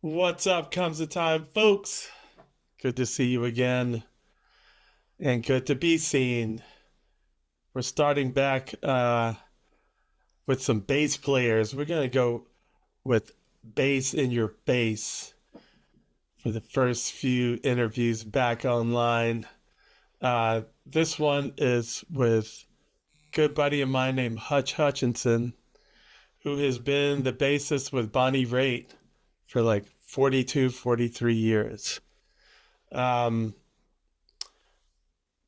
What's up? Comes the time, folks. Good to see you again, and good to be seen. We're starting back with some bass players. We're gonna go with bass in your bass for the first few interviews back online. This one is with a good buddy of mine named Hutch Hutchinson, who has been the bassist with Bonnie Raitt for like 42, 43 years. Um,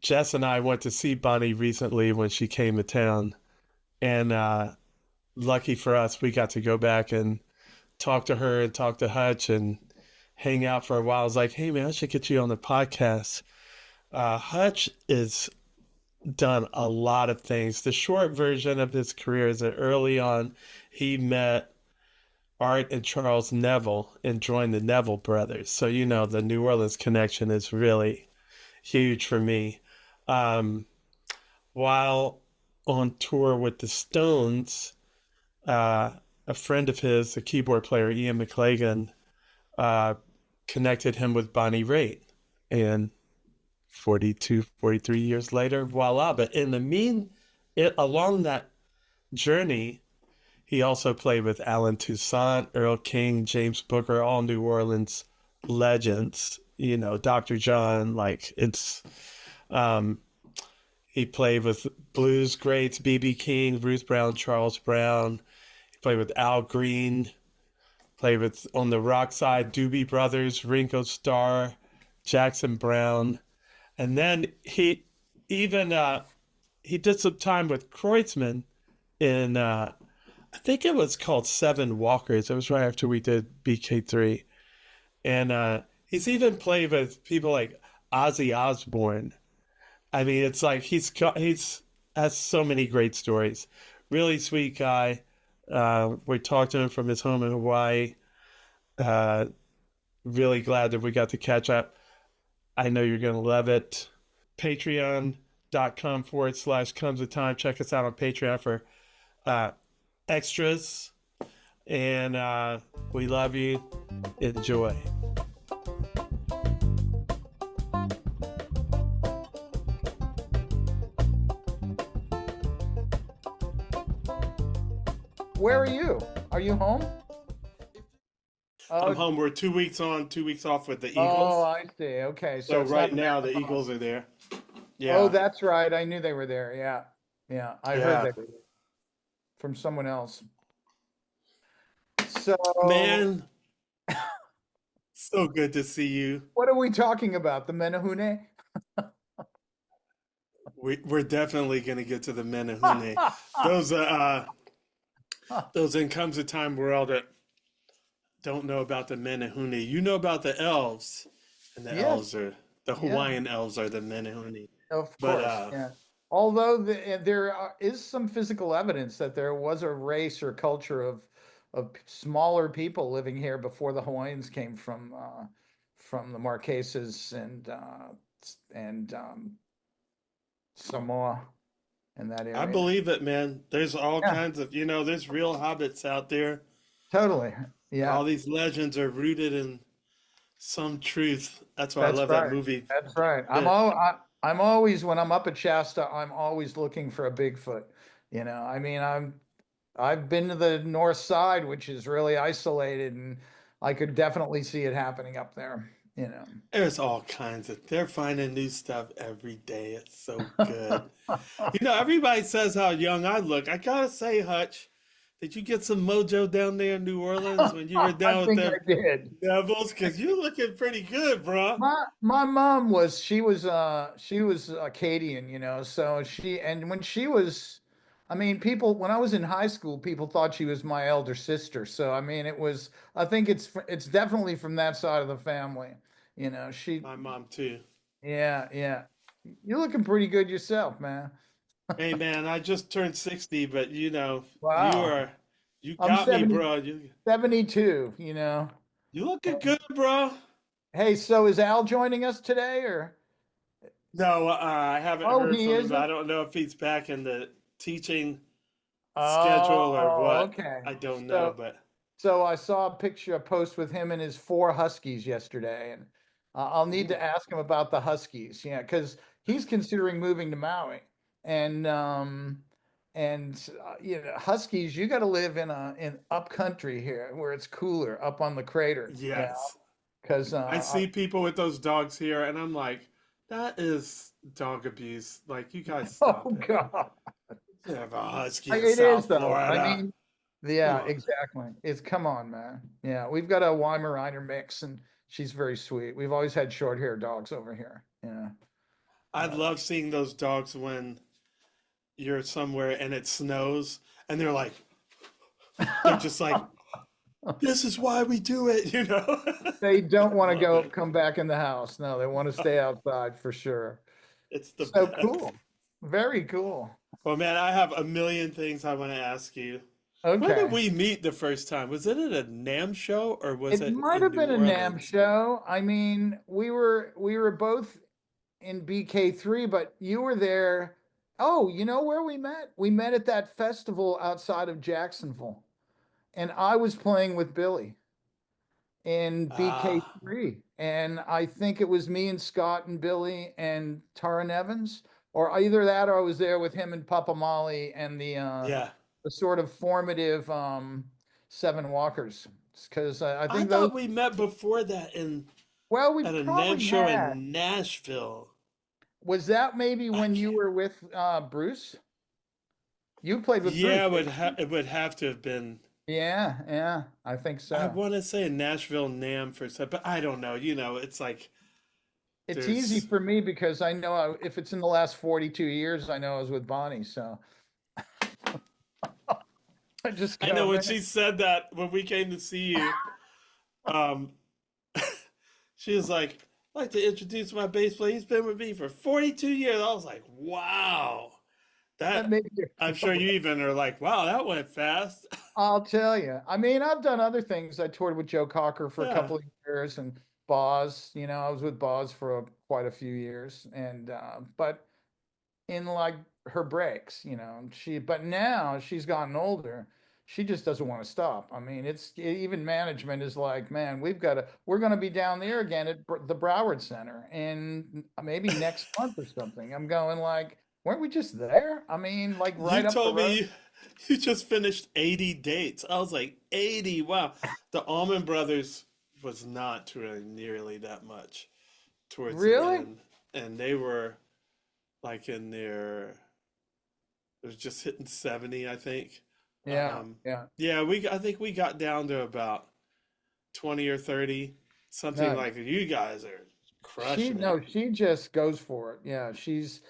Jess and I went to see Bonnie recently when she came to town, and lucky for us, we got to go back and talk to her and talk to Hutch and hang out for a while. I was like, hey man, I should get you on the podcast. Hutch has done a lot of things. The short version of his career is that early on, he met Art and Charles Neville and joined the Neville brothers. So, the New Orleans connection is really huge for me. Um, while on tour with the Stones, a friend of his, the keyboard player Ian McLagan, uh, connected him with Bonnie Raitt. And 42, 43 years later, voila. But along that journey, he also played with Alan Toussaint, Earl King, James Booker, all New Orleans legends. Dr. John, um, he played with blues greats, B.B. King, Ruth Brown, Charles Brown. He played with Al Green, played with, on the rock side, Doobie Brothers, Ringo Starr, Jackson Brown. And then even he did some time with Kreutzmann in I think it was called Seven Walkers. It was right after we did BK3. And he's even played with people like Ozzy Osbourne. I mean, it's like he's has so many great stories. Really sweet guy. We talked to him from his home in Hawaii. Uh, really glad that we got to catch up. I know you're gonna love it. Patreon.com/comes a time. Check us out on Patreon for uh, extras. And we love you. Enjoy. Where are you? Are you home? I'm Oh, home. We're 2 weeks on, 2 weeks off with the oh, Eagles. I see. Okay, so So it's not right a now the marathon. Eagles are there. Oh, Yeah. that's right. I knew they were there. Yeah, yeah. I heard Yeah. they were from someone else. So, Man, so good to see you. what are we talking about? The Menahune? We're definitely gonna get to the Menahune. Those those in comes a time world that don't know about the Menahune. You know about the elves, and the elves Yes. are the Yeah. Hawaiian elves are the Menahune. Of But course. Yeah. Although is some physical evidence that there was a race or culture of smaller people living here before the Hawaiians came from the Marquesas and Samoa in that I area. believe it, man. There's all Yeah, kinds of, there's real hobbits out there. totally. Yeah, All these legends are rooted in some truth. That's why I that's love that right. movie. That's right. But I'm always when I'm up at Shasta, I'm always looking for a Bigfoot. I mean, I've been to the north side, which is really isolated, and I could definitely see it happening up there, you there's all kinds of, they're finding new stuff every day. It's so good. know. Everybody says how young I look. I gotta say, Hutch, did you get some mojo down there in New Orleans when you were I down with think them I did. Devils? Because you're looking pretty good, bro. My mom was she was Acadian, so and when she was I mean people when I was in high school people thought she was my elder sister. So I mean I think it's definitely from that side of the family. She My mom, too. yeah, yeah. You're looking pretty good yourself, man. Hey, man, I just turned 60, but Wow. you I'm got me, bro. You, 72. you looking good, bro. Hey, so is Al joining us today or? No, I haven't Oh, heard he from him. I isn't? don't know if he's back in the teaching schedule or Oh, what. okay. I don't know, So but. So I saw a post with him and his four huskies yesterday, and I'll need to Ooh, ask him about the huskies. Yeah, because he's considering moving to Maui, and huskies. You got to live in up country here where it's cooler, up on the crater. Yeah, yes. because I see people with those dogs here, and I'm like, that is dog abuse. Like, you guys stop oh it. God, You have a husky in it is South though. I Florida. mean, Come yeah, on. exactly. It's come on, man. Yeah, we've got a Weimaraner mix, and she's very sweet. We've always had short hair dogs over here. Yeah. I love seeing those dogs when you're somewhere and it snows, and they're just like, this is why we do it, you know? They I don't want to love go it. come back in the house. No, they want to stay outside for sure. It's the So best. cool. Very cool. Well, man, I have a million things I want to ask you. Where did Okay. we meet the first time? Was it at a NAM show or was It it might in have New been a NAM Orleans? show. I mean, we were both in BK3, but you were there. Oh, you know where we met? We met at that festival outside of Jacksonville. And I was playing with Billy in Ah, BK3. And I think it was me and Scott and Billy and Tara Nevins, or either that or I was there with him and Papa Molly and yeah. the sort of formative Seven Walkers. Because I I think those, thought we met before that in well, we at a NAM probably show had. in Nashville. Was that maybe I when you can't. were with Bruce? You played with Bruce, Yeah, didn't you? it would have to have been. Yeah, yeah, I think I so. want to say Nashville NAM for a second, but I don't know. You know, it's like It's easy there's. for me because I know if it's in the last 42 years, I know I was with Bonnie. So I just I know go, when man. she said that when we came to see you, um, she was like, "I'd like to introduce my bass player. He's been with me for 42 years." I was like, "Wow, That that." made you I'm sure feel. you even are like, "Wow, that went fast." I'll tell you. I mean, I've done other things. I toured with Joe Cocker for a Yeah, couple of years and Boz. I was with Boz for quite a few years, and but in like her breaks, but now she's gotten older. She just doesn't want to stop. I mean, even management is like, man, we're going to be down there again at the Broward Center and maybe next month or something. I'm going like, weren't we just there? I mean, like you right up the told road. me you just finished 80 dates. I was like, 80. Wow, the Allman Brothers was not touring nearly that much towards the Really? end, and they were like in their it was just hitting 70, I think. Yeah, Um, yeah. yeah, I think we got down to about 20 or 30, something No, like you guys are crushing it. she just goes for it. Yeah, she's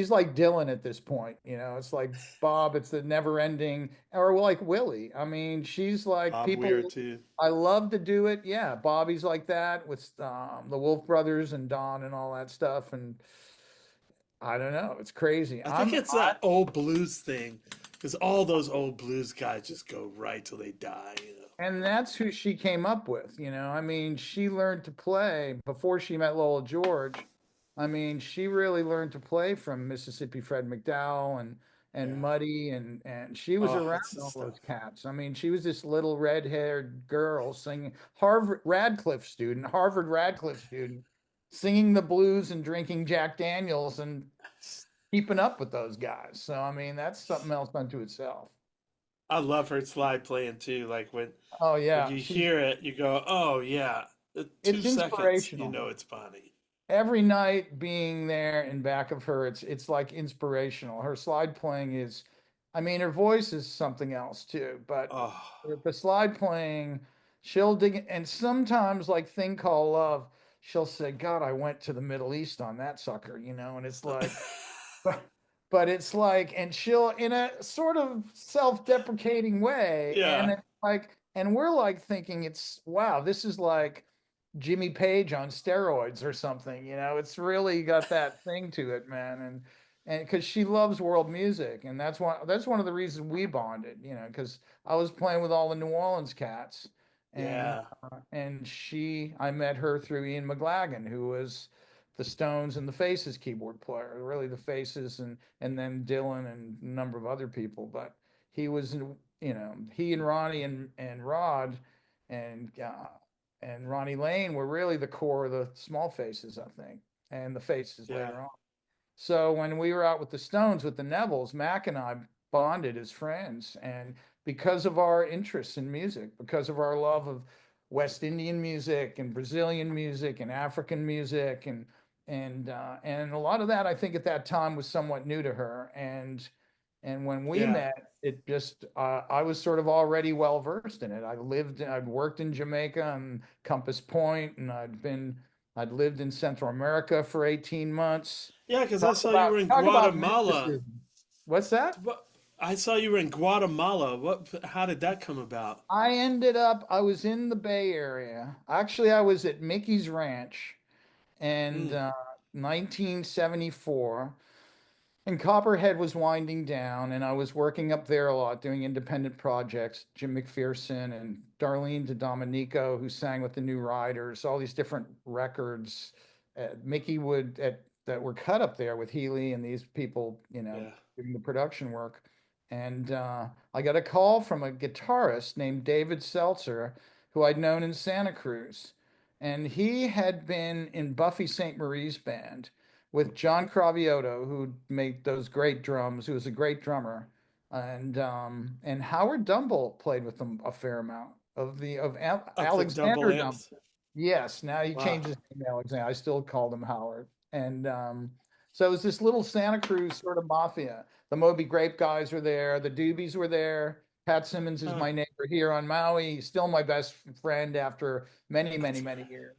like Dylan at this point. It's like Bob, it's the never ending, or like Willie. I mean, she's like Bob Weir people. too. I love to do it. Yeah, Bobby's like that with the Wolf Brothers and Don and all that stuff. And I don't know, it's crazy. I think it's that old blues thing, because all those old blues guys just go right till they die, you know. And that's who she came up with. I mean, she learned to play before she met Lola George. I mean, she really learned to play from Mississippi Fred McDowell and Yeah. Muddy and she was Oh, around it's the all those stuff. cats. I mean, she was this little red-haired girl singing Harvard Radcliffe student singing the blues and drinking Jack Daniels and keeping up with those guys. So I mean, that's something else unto itself. I love her slide playing too. Like Oh when yeah, you she's hear it, you go, "Oh yeah." it's 2 seconds, you inspirational. know it's Bonnie. Every night being there in back of her, it's like inspirational. Her slide playing is, I mean, her voice is something else too, but Oh. the slide playing, she'll dig, and sometimes like Thing Called Love, she'll say, God, I went to the Middle East on that sucker, and it's like, but it's like, and she'll in a sort of self-deprecating way, and Yeah. it's like, and we're like thinking it's wow, this is like Jimmy Page on steroids or something. It's really got that thing to it, man. And because she loves world music, and that's one of the reasons we bonded. Because I was playing with all the New Orleans cats, and Yeah. I met her through Ian McLagan, who was the Stones and the Faces keyboard player, really the Faces, and then Dylan and a number of other people. But he was, you know, he and Ronnie and Rod and uh, and Ronnie Lane were really the core of the Small Faces, I think, and the Faces Yeah. later on. So when we were out with the Stones with the Nevilles, Mac and I bonded as friends, and because of our interests in music, because of our love of West Indian music and Brazilian music and African music, and a lot of that, I think at that time was somewhat new to her, and when we Yeah. met, it just I was sort of already well versed in it. I'd worked in Jamaica and Compass Point, and I'd lived in Central America for 18 months. Yeah, because I saw you were in Talk about Guatemala. mysticism. What's that? What? I saw you were in Guatemala. What? How did that come about? I was in the Bay Area. Actually, I was at Mickey's Ranch and Mm, 1974. And Copperhead was winding down, and I was working up there a lot, doing independent projects. Jim McPherson and Darlene DeDomenico, who sang with the New Riders, all these different records. Mickey would that were cut up there with Healy and these people, yeah. doing the production work. And I got a call from a guitarist named David Seltzer, who I'd known in Santa Cruz, and he had been in Buffy St. Marie's band with John Cravioto, who made those great drums, who was a great drummer, and Howard Dumble played with them a fair amount of Of the double Alexander Dumble. amps. Yes, now he Wow. changed his name to Alexander. I still called him Howard, and so it was this little Santa Cruz sort of mafia. The Moby Grape guys were there, the Doobies were there. Pat Simmons is Huh. my neighbor here on Maui. He's still my best friend after many, many, That's many great. years.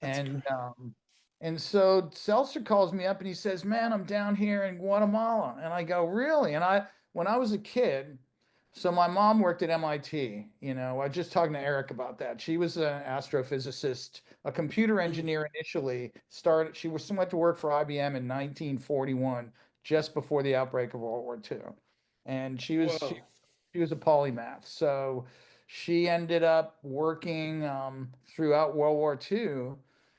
That's great. And so Seltzer calls me up and he says, "Man, I'm down here in Guatemala." And I go, "Really?" And when I was a kid, so my mom worked at MIT. I was just talking to Eric about that. She was an astrophysicist, a computer Mm. engineer initially. She went to work for IBM in 1941, just before the outbreak of World War II. And Whoa. she was a polymath. So she ended up working throughout World War II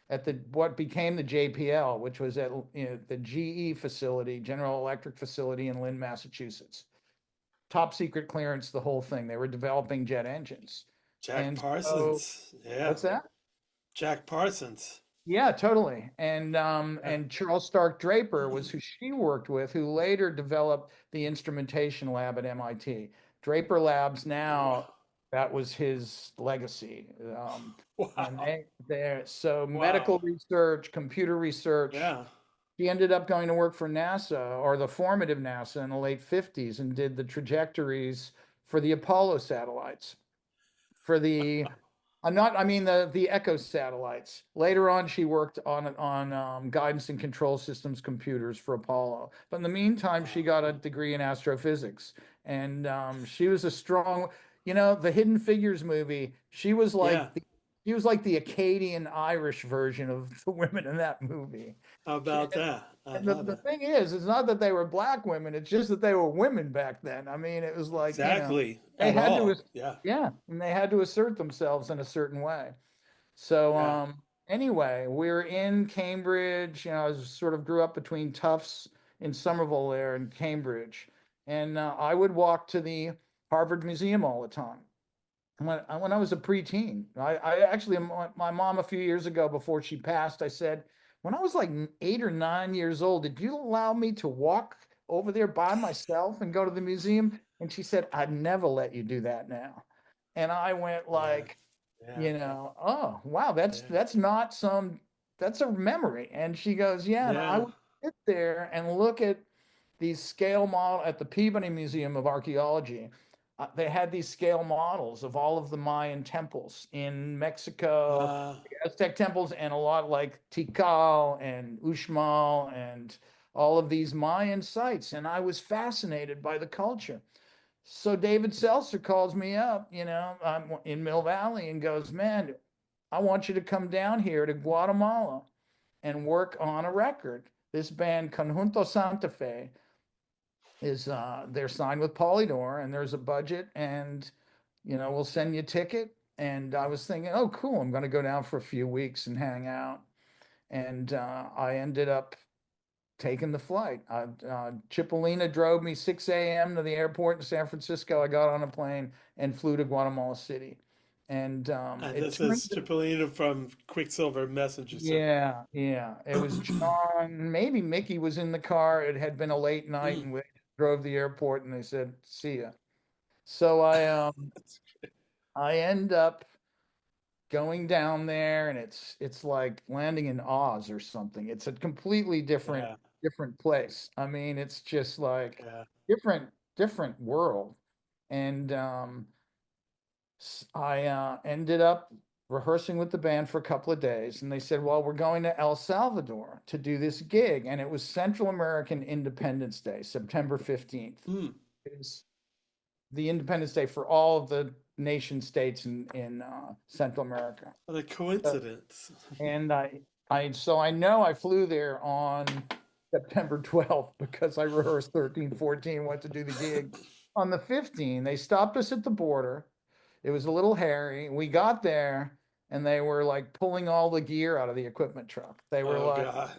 at the what became the JPL, which was at the GE facility, General Electric facility in Lynn, Massachusetts. Top secret clearance, the whole thing. They were developing jet engines. Jack And so, Parsons. Yeah. what's that? Jack Parsons. Yeah, totally. And Charles Stark Draper was who she worked with, who later developed the instrumentation lab at MIT. Draper Labs Wow. now, that was his legacy. And Wow. so medical Wow. research, computer research. Yeah. He ended up going to work for NASA, or the formative NASA, in the late 50s, and did the trajectories for the Apollo satellites, for the not, I mean the Echo satellites. Later on, she worked on guidance and control systems computers for Apollo. But in the meantime, she Wow. got a degree in astrophysics, and she was a strong. The Hidden Figures movie. Yeah. She was like the Acadian Irish version of the women in that movie. How She, about that? I and the, love the it. thing is, it's not that they were black women, it's just that they were women back then. I mean, it was like, Exactly. they At had to, all. Yeah. yeah, and they had to assert themselves in a certain way. So, Yeah. anyway, we're in Cambridge. I sort of grew up between Tufts in Somerville there and Cambridge. And I would walk to the Harvard Museum all the time when I was a preteen. I actually, my mom a few years ago before she passed, I said, when I was like 8 or 9 years old, did you allow me to walk over there by myself and go to the museum? And she said, "I'd never let you do that now." And I went Yeah. like, Yeah. oh wow, Yeah. that's a memory. And she goes, "Yeah." And I Yeah. would sit there and look at these scale model at the Peabody Museum of Archaeology. They had these scale models of all of the Mayan temples in Mexico, Uh, Aztec temples, and a lot like Tikal and Uxmal and all of these Mayan sites. And I was fascinated by the culture. So David Seltzer calls me up, I'm in Mill Valley, and goes, "Man, I want you to come down here to Guatemala and work on a record." This band, Conjunto Santa Fe, is they're signed with Polydor, and there's a budget, and we'll send you a ticket. And I was thinking, oh, cool, I'm going to go down for a few weeks and hang out. And I ended up taken the flight. Cipollina drove me 6 a.m. to the airport in San Francisco. I got on a plane and flew to Guatemala City. And And it this turned, is Cipollina from Quicksilver Messenger Service. yeah, yeah. It was John, maybe Mickey was in the car. It had been a late night Mm, and we drove to the airport and they said, see ya. So that's I end up going down there and it's like landing in Oz or something. It's a completely yeah, different place. I mean, it's just like yeah. different world. And I ended up rehearsing with the band for a couple of days, and they said, "Well, we're going to El Salvador to do this gig," and it was Central American Independence Day, September 15th. Mm, It was the Independence Day for all of the nation states in Central America. what a So coincidence. and so I know I flew there on September 12th because I rehearsed 13, 14, went to do the gig. On the 15th, they stopped us at the border. It was a little hairy. We got there and they were like pulling all the gear out of the equipment truck. Oh God.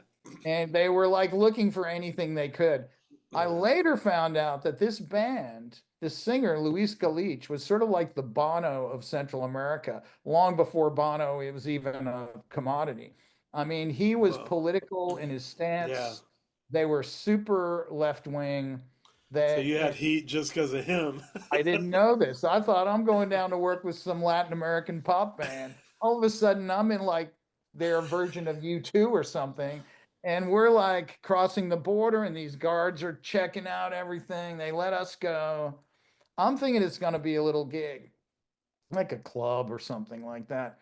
They were like looking for anything they could. I Yeah. later found out that this band, this singer, Luis Galich, was sort of like the Bono of Central America, long before Bono it was even a commodity. I mean, he was Whoa. political in his Yeah. stance. They were super left wing. So That you had heat just because of him. I didn't know this. I thought I'm going down to work with some Latin American pop band. All of a sudden, I'm in like their version of U2 or something. And we're like crossing the border, and these guards are checking out everything. They let us go. I'm thinking it's going to be a little gig, like a club or something like that.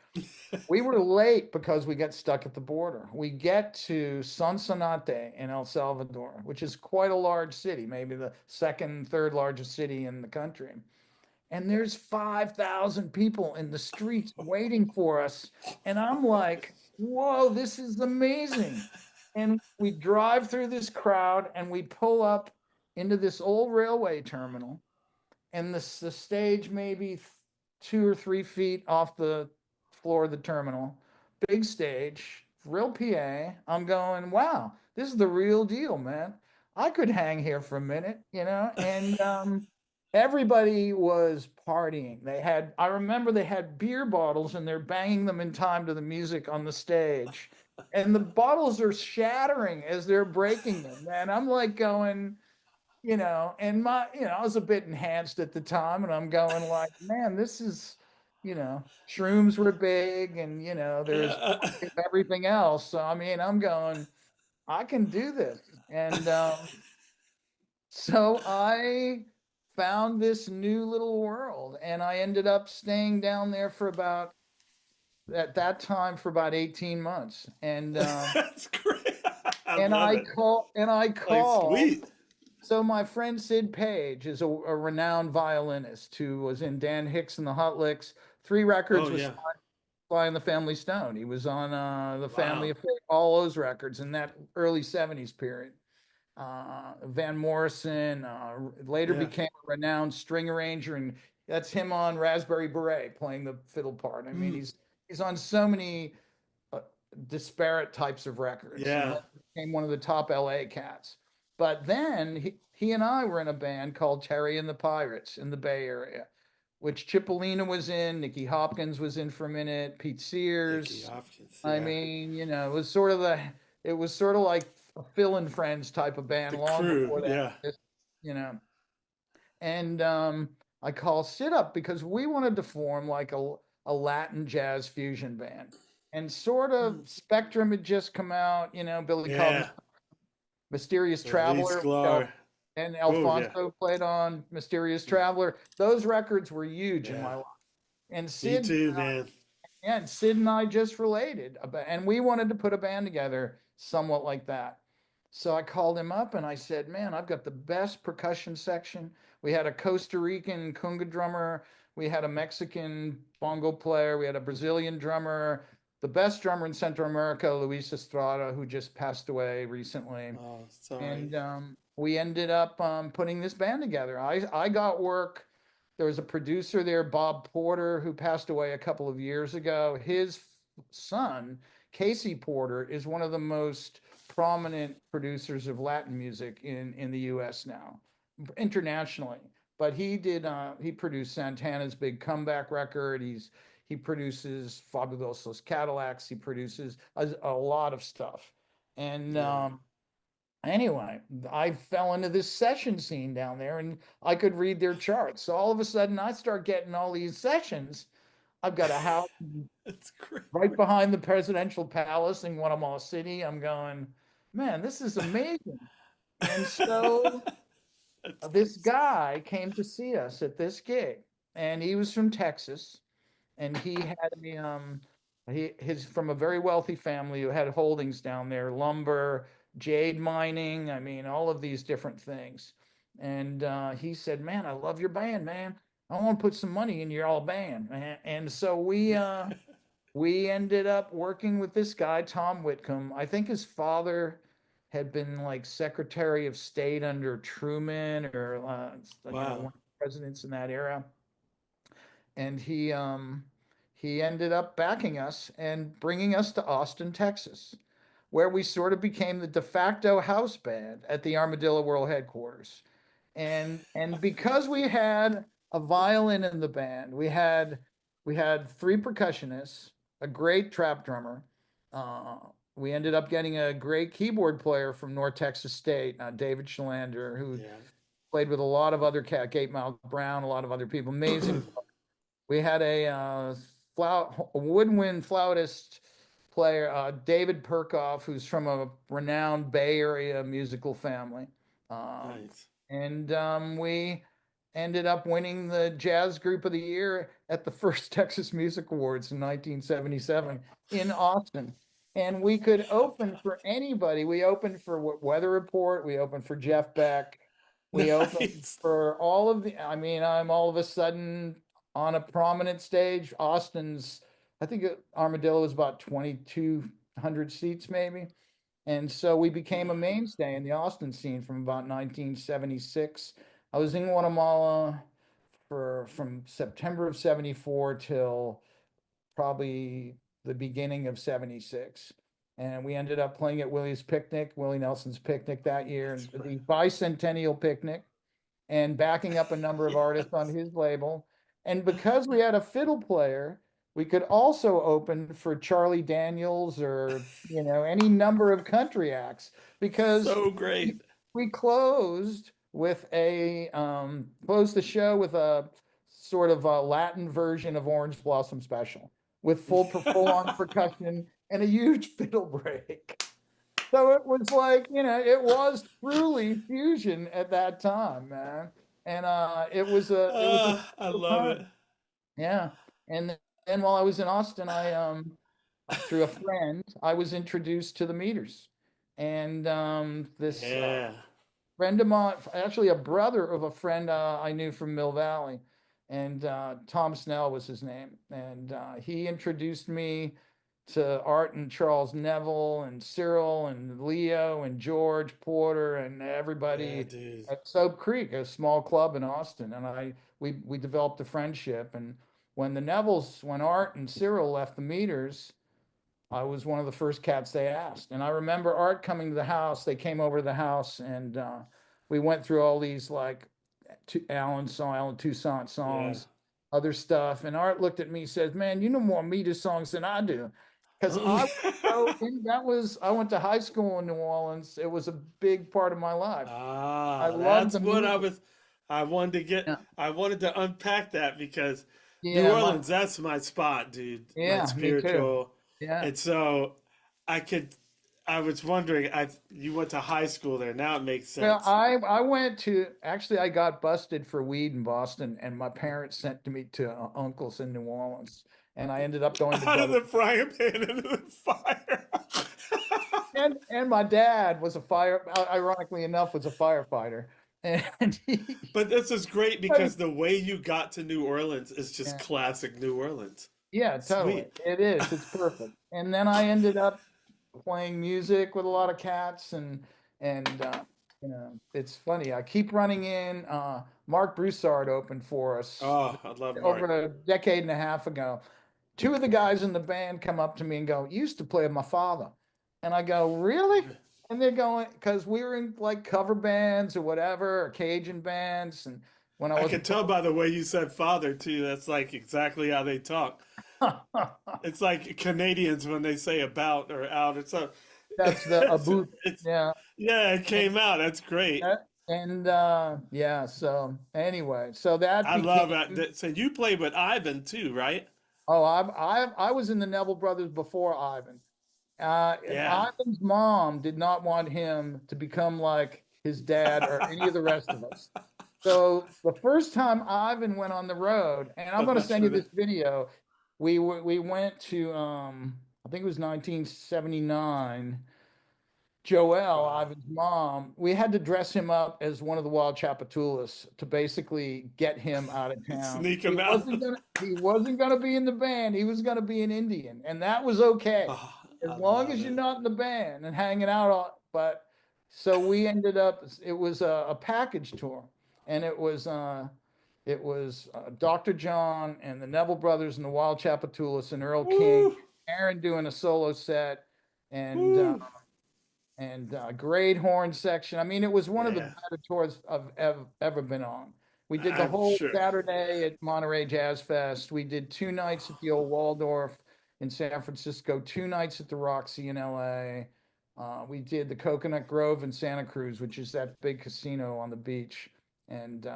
We were late because we got stuck at the border. We get to Sonsonate in El Salvador, which is quite a large city, maybe the second, third largest city in the country, and there's 5,000 people in the streets waiting for us. And I'm like, whoa, this is amazing. And we drive through this crowd and we pull up into this old railway terminal, and the stage maybe 2 or 3 feet off the floor of the terminal, big stage, real PA. I'm going, wow, this is the real deal, man. I could hang here for a minute, you know, and everybody was partying. I remember they had beer bottles and they're banging them in time to the music on the stage. And the bottles are shattering as they're breaking them. And I'm like going, and I was a bit enhanced at the time, and I'm going like, man, this is, shrooms were big, and there's Yeah. everything else. So I mean, I'm going, I can do this, and so I found this new little world, and I ended up staying down there for about at that time for about 18 months, That's great. I and love I it. call and I Like called. sweet. So my friend Sid Page is a renowned violinist who was in Dan Hicks and the Hot Licks. Three Oh records with yeah. Sly and the Family Stone. He was on the Family Wow. Affair, all those records in that early '70s period. Van Morrison later Yeah. became a renowned string arranger, and that's him on Raspberry Beret playing the fiddle part. I mean, Mm, he's on so many uh, disparate types of records, and yeah. later became one of the top LA cats. But then he and I were in a band called Terry and the Pirates in the Bay Area, which Cipollina was in, Nicky Hopkins was in for a minute, Pete Nicky Sears. Hopkins. I Yeah. mean, it was sort of like a Phil and Friends type of band The long crew. before that. Yeah. You know, and I call Sid up because we wanted to form like a Latin jazz fusion band. And sort Mm, of Spectrum had just come out, Billy Cobham's yeah. Mysterious Release Traveler, Glory. and Oh yeah. Alfonso played on Mysterious Mm, Traveler. Those records were huge in yeah. my life. And Me Sid, too, man. and Sid and I just related about, and we wanted to put a band together somewhat like that. So I called him up and I said, man, I've got the best percussion section. We had a Costa Rican conga drummer. We had a Mexican bongo player. We had a Brazilian drummer. The best drummer in Central America, Luis Estrada, who just passed away recently. Oh, sorry. And we ended up putting this band together. I got work. There was a producer there, Bob Porter, who passed away a couple of years ago. His son, Casey Porter, is one of the most prominent producers of Latin music in the U.S. now, internationally. But he produced Santana's big comeback record. He produces Fabulosos Cadillacs. He produces a lot of stuff. And Yeah. anyway, I fell into this session scene down there, and I could read their charts. So all of a sudden, I start getting all these sessions. I've got a house That's great. right behind the presidential palace in Guatemala City. I'm going, man, this is amazing. And so That's this awesome. guy came to see us at this gig, and he was from Texas, and he had his from a very wealthy family who had holdings down there, lumber, jade mining, I mean, all of these different things. And he said, man, I love your band, man. I want to put some money in your all band, man. And so we ended up working with this guy, Tom Whitcomb. I think his father had been like Secretary of State under Truman, or one Wow. of the presidents in that era. And he ended up backing us and bringing us to Austin, Texas, where we sort of became the de facto house band at the Armadillo World headquarters. And because we had a violin in the band, we had three percussionists, a great trap drummer. Uh, we ended up getting a great keyboard player from North Texas State, David Schalander, who Yeah. played with a lot of other cat, Gate Mouth Brown, a lot of other people. Amazing. We had a woodwind flautist player, David Perkoff, who's from a renowned Bay Area musical family. Um, Nice. and we ended up winning the Jazz Group of the Year at the first Texas Music Awards in 1977 in Austin. And we could open for anybody. We opened for Weather Report. We opened for Jeff Beck. We opened Nice. for all of I mean, I'm all of a sudden on a prominent stage. I think Armadillo was about 2,200 seats, maybe. And so we became a Wow. mainstay in the Austin scene from about 1976. I was in Guatemala from September of 74 till probably the beginning of 76. And we ended up playing at Willie Nelson's picnic that year, That's the right. bicentennial picnic, and backing up a number of artists on Yes. his label. And because we had a fiddle player, we could also open for Charlie Daniels or, any number of country acts, because So we, great. we closed the show with a sort of a Latin version of Orange Blossom Special with full on percussion and a huge fiddle break. So it was like, it was truly fusion at that time, man. And it was a I special love it. time. Yeah. And then while I was in Austin, through a friend, I was introduced to the Meters. And this Yeah. friend of mine, actually a brother of a friend I knew from Mill Valley, and Tom Snell was his name, and he introduced me to Art and Charles Neville and Cyril and Leo and George Porter and Yeah, everybody dude. at Soap Creek, a small club in Austin, and we developed a friendship. And when Art and Cyril left the Meters, I was one of the first cats they asked. And I remember Art coming to the house. They came over to the house, and we went through all these like Alan Toussaint Yeah. songs, other stuff. And Art looked at me and says, man, you know more Mita songs than I do. Because I went to high school in New Orleans. It was a big part of my life. I Ah, loved that's the what music. I wanted to get, Yeah. I wanted to unpack that because New Yeah, Orleans, that's my spot, dude. My yeah, me too. spiritual. Yeah. And so I could, I was wondering, you went to high school there. Now it makes Well, sense. I went to actually I got busted for weed in Boston, and my parents sent me to uncles in New Orleans, and I ended up going to Out of Brother. the frying pan into the fire. And my dad was ironically enough, was a firefighter, and he, But this is great because the way you got to New Orleans is just yeah, classic New Orleans. yeah, totally, Sweet. it is, it's perfect. And then I ended up playing music with a lot of cats, and it's funny. I keep running in. Mark Broussard opened for us Oh, I love over Mark. a decade and a half ago. Two of the guys in the band come up to me and go, "You used to play with my father," and I go, "Really?" and they're going because we were in like cover bands or whatever, or Cajun bands, and when I I wasn't could tell by the way you said father too. That's like exactly how they talk. It's like Canadians when they say about or out. It's a, that's the it's, about, it's yeah. yeah, it came out. That's great. And yeah, so anyway, so that I love became that. So you played with Ivan too, right? oh, I was in the Neville Brothers before Ivan. Yeah. Ivan's mom did not want him to become like his dad or any of the rest of us. So the first time Ivan went on the road, and I'm So going to much send for you that. this video. We went to I think it was 1979. Joelle, Wow. Ivan's mom, we had to dress him up as one of the wild Chapatulas to basically get him out of town. Sneak him out. He wasn't gonna be in the band. He was gonna be an Indian, and that was okay Oh, as I long love as you're it. not in the band and hanging out. But so we ended up. It was a package tour, and it was Dr. John and the Neville Brothers and the Wild Chapatulas and Earl King, Woo, Aaron doing a solo set, and woo. great horn section. I mean, it was one of the Yeah, better tours I've ever been on. We did the I'm whole sure. Saturday at Monterey Jazz Fest. We did 2 nights at the old Waldorf in San Francisco, 2 nights at the Roxy in LA. We did the Coconut Grove in Santa Cruz, which is that big casino on the beach. And it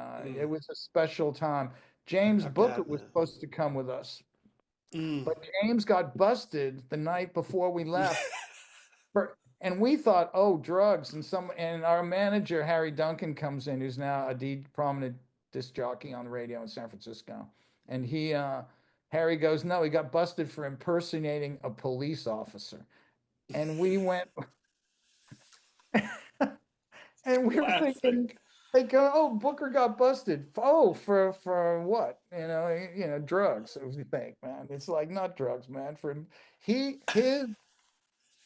Mm, was a special time. James I Booker bet, was man. supposed to come with us, Mm. but James got busted the night before we left and we thought, oh, drugs, and our manager Harry Duncan comes in, who's now a prominent disc jockey on the radio in San Francisco, and Harry goes, no, he got busted for impersonating a police officer, and we went, and we were thinking. Classic. They go, oh, Booker got busted. Oh, for what? Drugs. So we think, man, it's like not drugs, man. For him,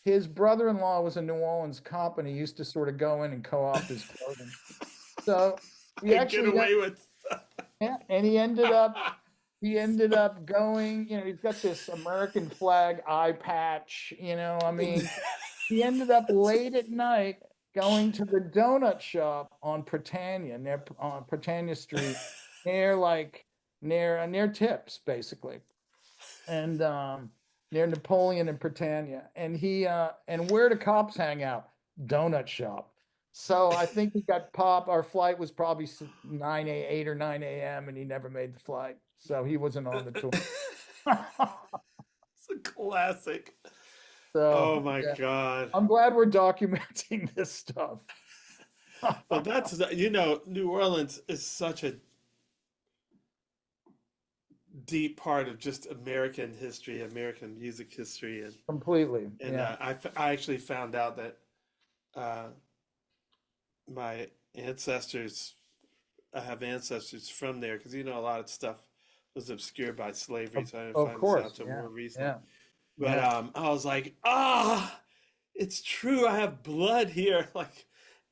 his brother-in-law was a New Orleans cop, and he used to sort of go in and co-opt his clothing. So he I get actually, away with. yeah, and he ended up going. He's got this American flag eye patch. I mean, he ended up late at night going to the donut shop on Britannia, near on Britannia Street, near like near Tips, basically, and near Napoleon and Britannia. And where do cops hang out? Donut shop. So I think he got popped. Our flight was probably 8 or 9 a.m. and he never made the flight. So he wasn't on the tour. It's a classic. Oh So my yeah, God. I'm glad we're documenting this stuff. Well, New Orleans is such a deep part of just American history, American music history, and Completely. and Yeah. I actually found out that uh, my ancestors, I have ancestors from there because a lot of stuff was obscured by slavery, Of, so I didn't of find this out course. till Yeah. more recently. Yeah. But Yeah. I was like, it's true. I have blood here. Like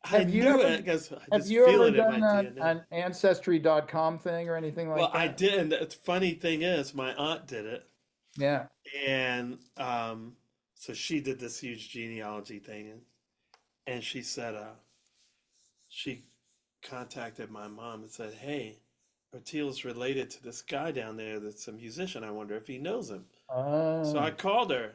I Have you knew ever it because I have just you feel ever it in done my DNA. an ancestry.com thing or anything Well, like I that? did. The funny thing is, my aunt did it, Yeah. and so she did this huge genealogy thing, and she said, she contacted my mom and said, "Hey, Oteil's related to this guy down there that's a musician. I wonder if he knows him." So I Oh. called her,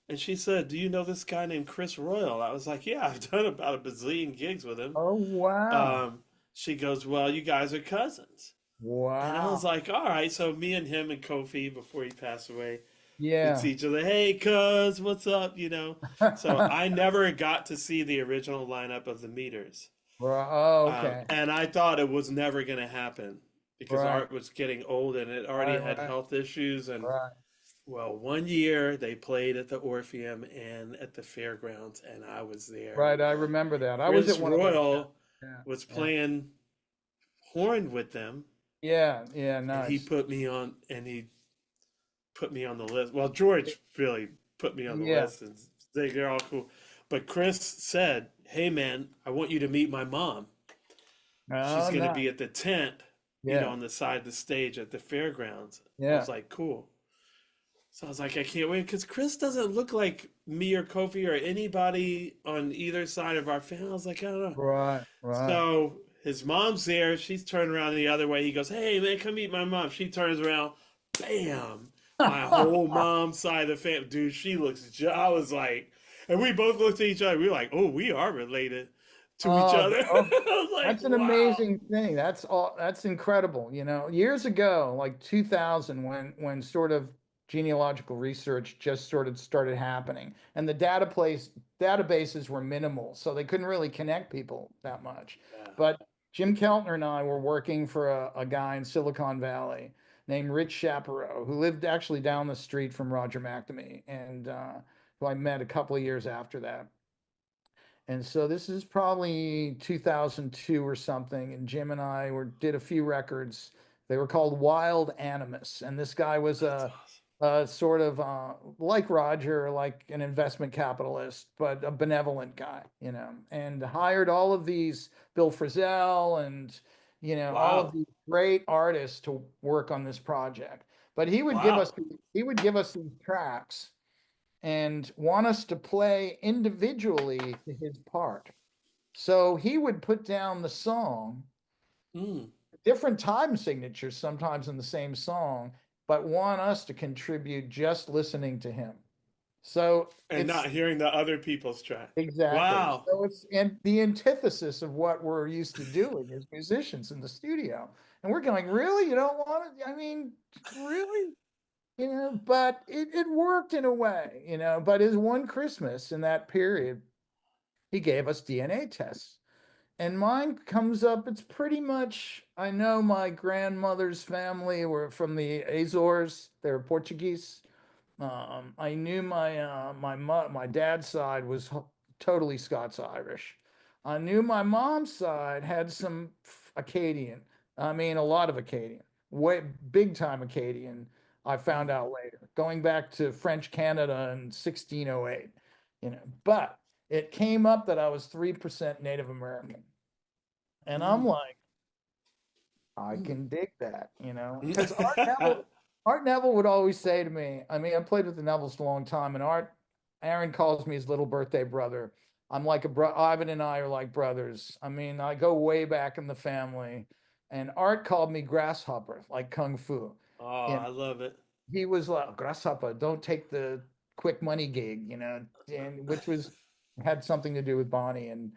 and she said, "Do you know this guy named Chris Royal?" I was like, "Yeah, I've done about a bazillion gigs with him." Oh, wow. She goes, "Well, you guys are cousins." And I was Wow. like, all right. So me and him and Kofi, before he passed away, we'd Yeah. see each other. Hey, cuz, what's up? So I never got to see the original lineup of the Meters, Well, oh, okay. and I thought it was never going to happen because Right. Art was getting old and it already Right. had Right. health issues. And Right. well, one year they played at the Orpheum and at the fairgrounds, and I was there. Right. I remember that. I was at Chris one of those shows. Royal Yeah. was Yeah. playing horn with them, Yeah. Yeah. and Nice. he put me on the list. Well, George really put me on the Yeah. list, and they're all cool. But Chris said, "Hey, man, I want you to meet my mom. She's Oh, going to nice. be at the tent, Yeah. on the side of the stage at the fairgrounds." I Yeah. was like, "Cool." So I was like, I can't wait because Chris doesn't look like me or Kofi or anybody on either side of our family. I was like, I don't know. Right, right. So his mom's there. She's turned around the other way. He goes, "Hey man, come meet my mom." She turns around. Bam! My whole mom's side of the family, dude. She looks. I was like, and we both looked at each other. We were like, "Oh, we are related to each Oh, other." oh, I was like, that's an "Wow." amazing thing. That's all. That's incredible. You know, years ago, like 2000, when sort of genealogical research just sort of started happening, and the databases were minimal, so they couldn't really connect people that much. Yeah. But Jim Keltner and I were working for a guy in Silicon Valley named Rich Chaparro, who lived actually down the street from Roger McNamee, and who I met a couple of years after that. And so this is probably 2002 or something. And Jim and I did a few records. They were called Wild Animus. And this guy was That's awesome. a sort of like Roger, like an investment capitalist, but a benevolent guy, you know, and hired all of these Bill Frisell and, you know, all of Wow. these great artists to work on this project. But Wow. he would give us these tracks and want us to play individually to his part. So he would put down the song, Mm. different time signatures sometimes in the same song, but want us to contribute just listening to him. So And it's not hearing the other people's track. exactly. Wow. So it's and the antithesis of what we're used to doing as musicians in the studio. And we're going, really? You don't want to? I mean, really? You know, but it worked in a way, you know. But his one Christmas in that period, he gave us DNA tests. And mine comes up, it's pretty much, I know my grandmother's family were from the Azores, they're Portuguese. I knew my dad's side was totally Scots Irish. I knew my mom's side had some Acadian. I mean, a lot of Acadian, way big time Acadian. I found Mm. out later, going back to French Canada in 1608, you know. But it came up that I was 3% Native American, and I'm Mm. like, I Mm. can dig that, you know, because Art Neville would always say to me, I mean, I played with the Nevilles a long time, and Aaron calls me his little birthday brother. I'm like a bro. Ivan and I are like brothers. I mean, I go way back in the family, and Art called me grasshopper, like kung fu. Oh, You I love it. he was like, grasshopper, don't take the quick money gig, you know, and which was had something to do with Bonnie. And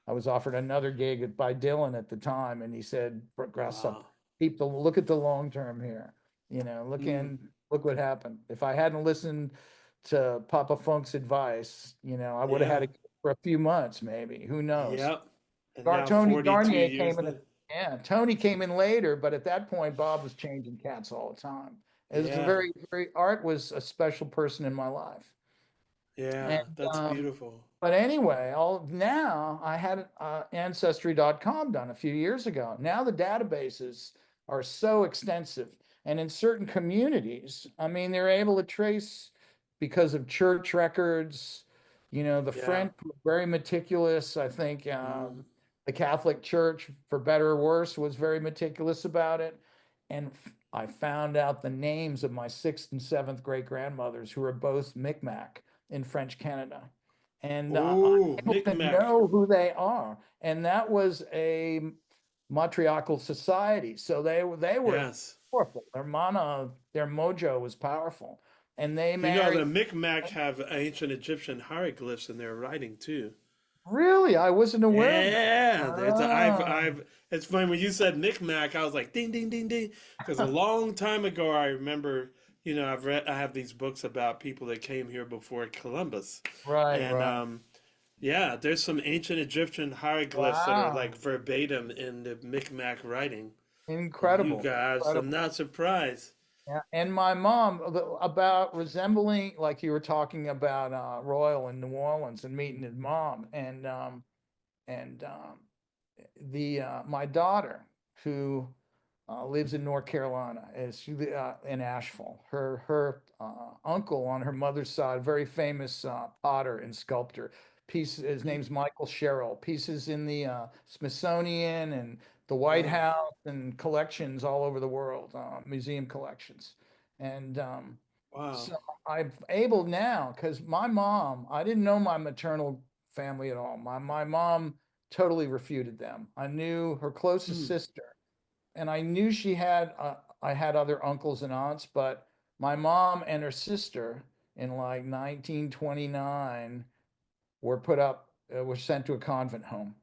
I was offered another gig by Dylan at the time, and he said, grasshopper, Wow. keep the look at the long term here, you know, Mm. look what happened. If I hadn't listened to Papa Funk's advice, you know, I would have had Yeah. it for a few months, maybe. Who knows? Yep. And now Tony 42 Garnier years came in. later. Yeah, Tony came in later, but at that point, Bob was changing cats all the time. It was a Yeah. very Art was a special person in my life. And Yeah. That's beautiful. but anyway, all now I had ancestry.com done a few years ago. Now the databases are so extensive, and in certain communities, I mean, they're able to trace because of church records. You know, the Yeah. French were very meticulous. I think Mm. the Catholic Church, for better or worse, was very meticulous about it. And I found out the names of my sixth and seventh great grandmothers, who are both Micmac in French Canada. And I'm Oh, able to Micmac. know who they are. And that was a matriarchal society. So they were Yes. powerful. Their mojo was powerful. And they You know, married. the Micmac have ancient Egyptian hieroglyphs in their writing too. Really? I wasn't aware of that. Yeah, there's a, Ah, it's funny when you said Micmac, I was like, ding, ding, ding, ding. Because a long time ago, I remember, I have these books about people that came here before Columbus. right, And right. yeah, there's some ancient Egyptian hieroglyphs that are like Wow. verbatim in the Micmac writing. You Incredible. guys, I'm Incredible. not surprised. Yeah, and my mom about resembling, like you were talking about Royal in New Orleans and meeting his mom, and the my daughter who lives in North Carolina is in Asheville. Her uncle on her mother's side, very famous potter and sculptor. His Mm. name's Michael Sherrill. Pieces in the Smithsonian and the White Oh, House and collections all over the world, museum collections. And Wow. So I'm able now because my mom, I didn't know my maternal family at all. My mom totally refuted them. I knew her closest Hmm. sister, and I knew I had other uncles and aunts, but my mom and her sister in like 1929 were sent to a convent home,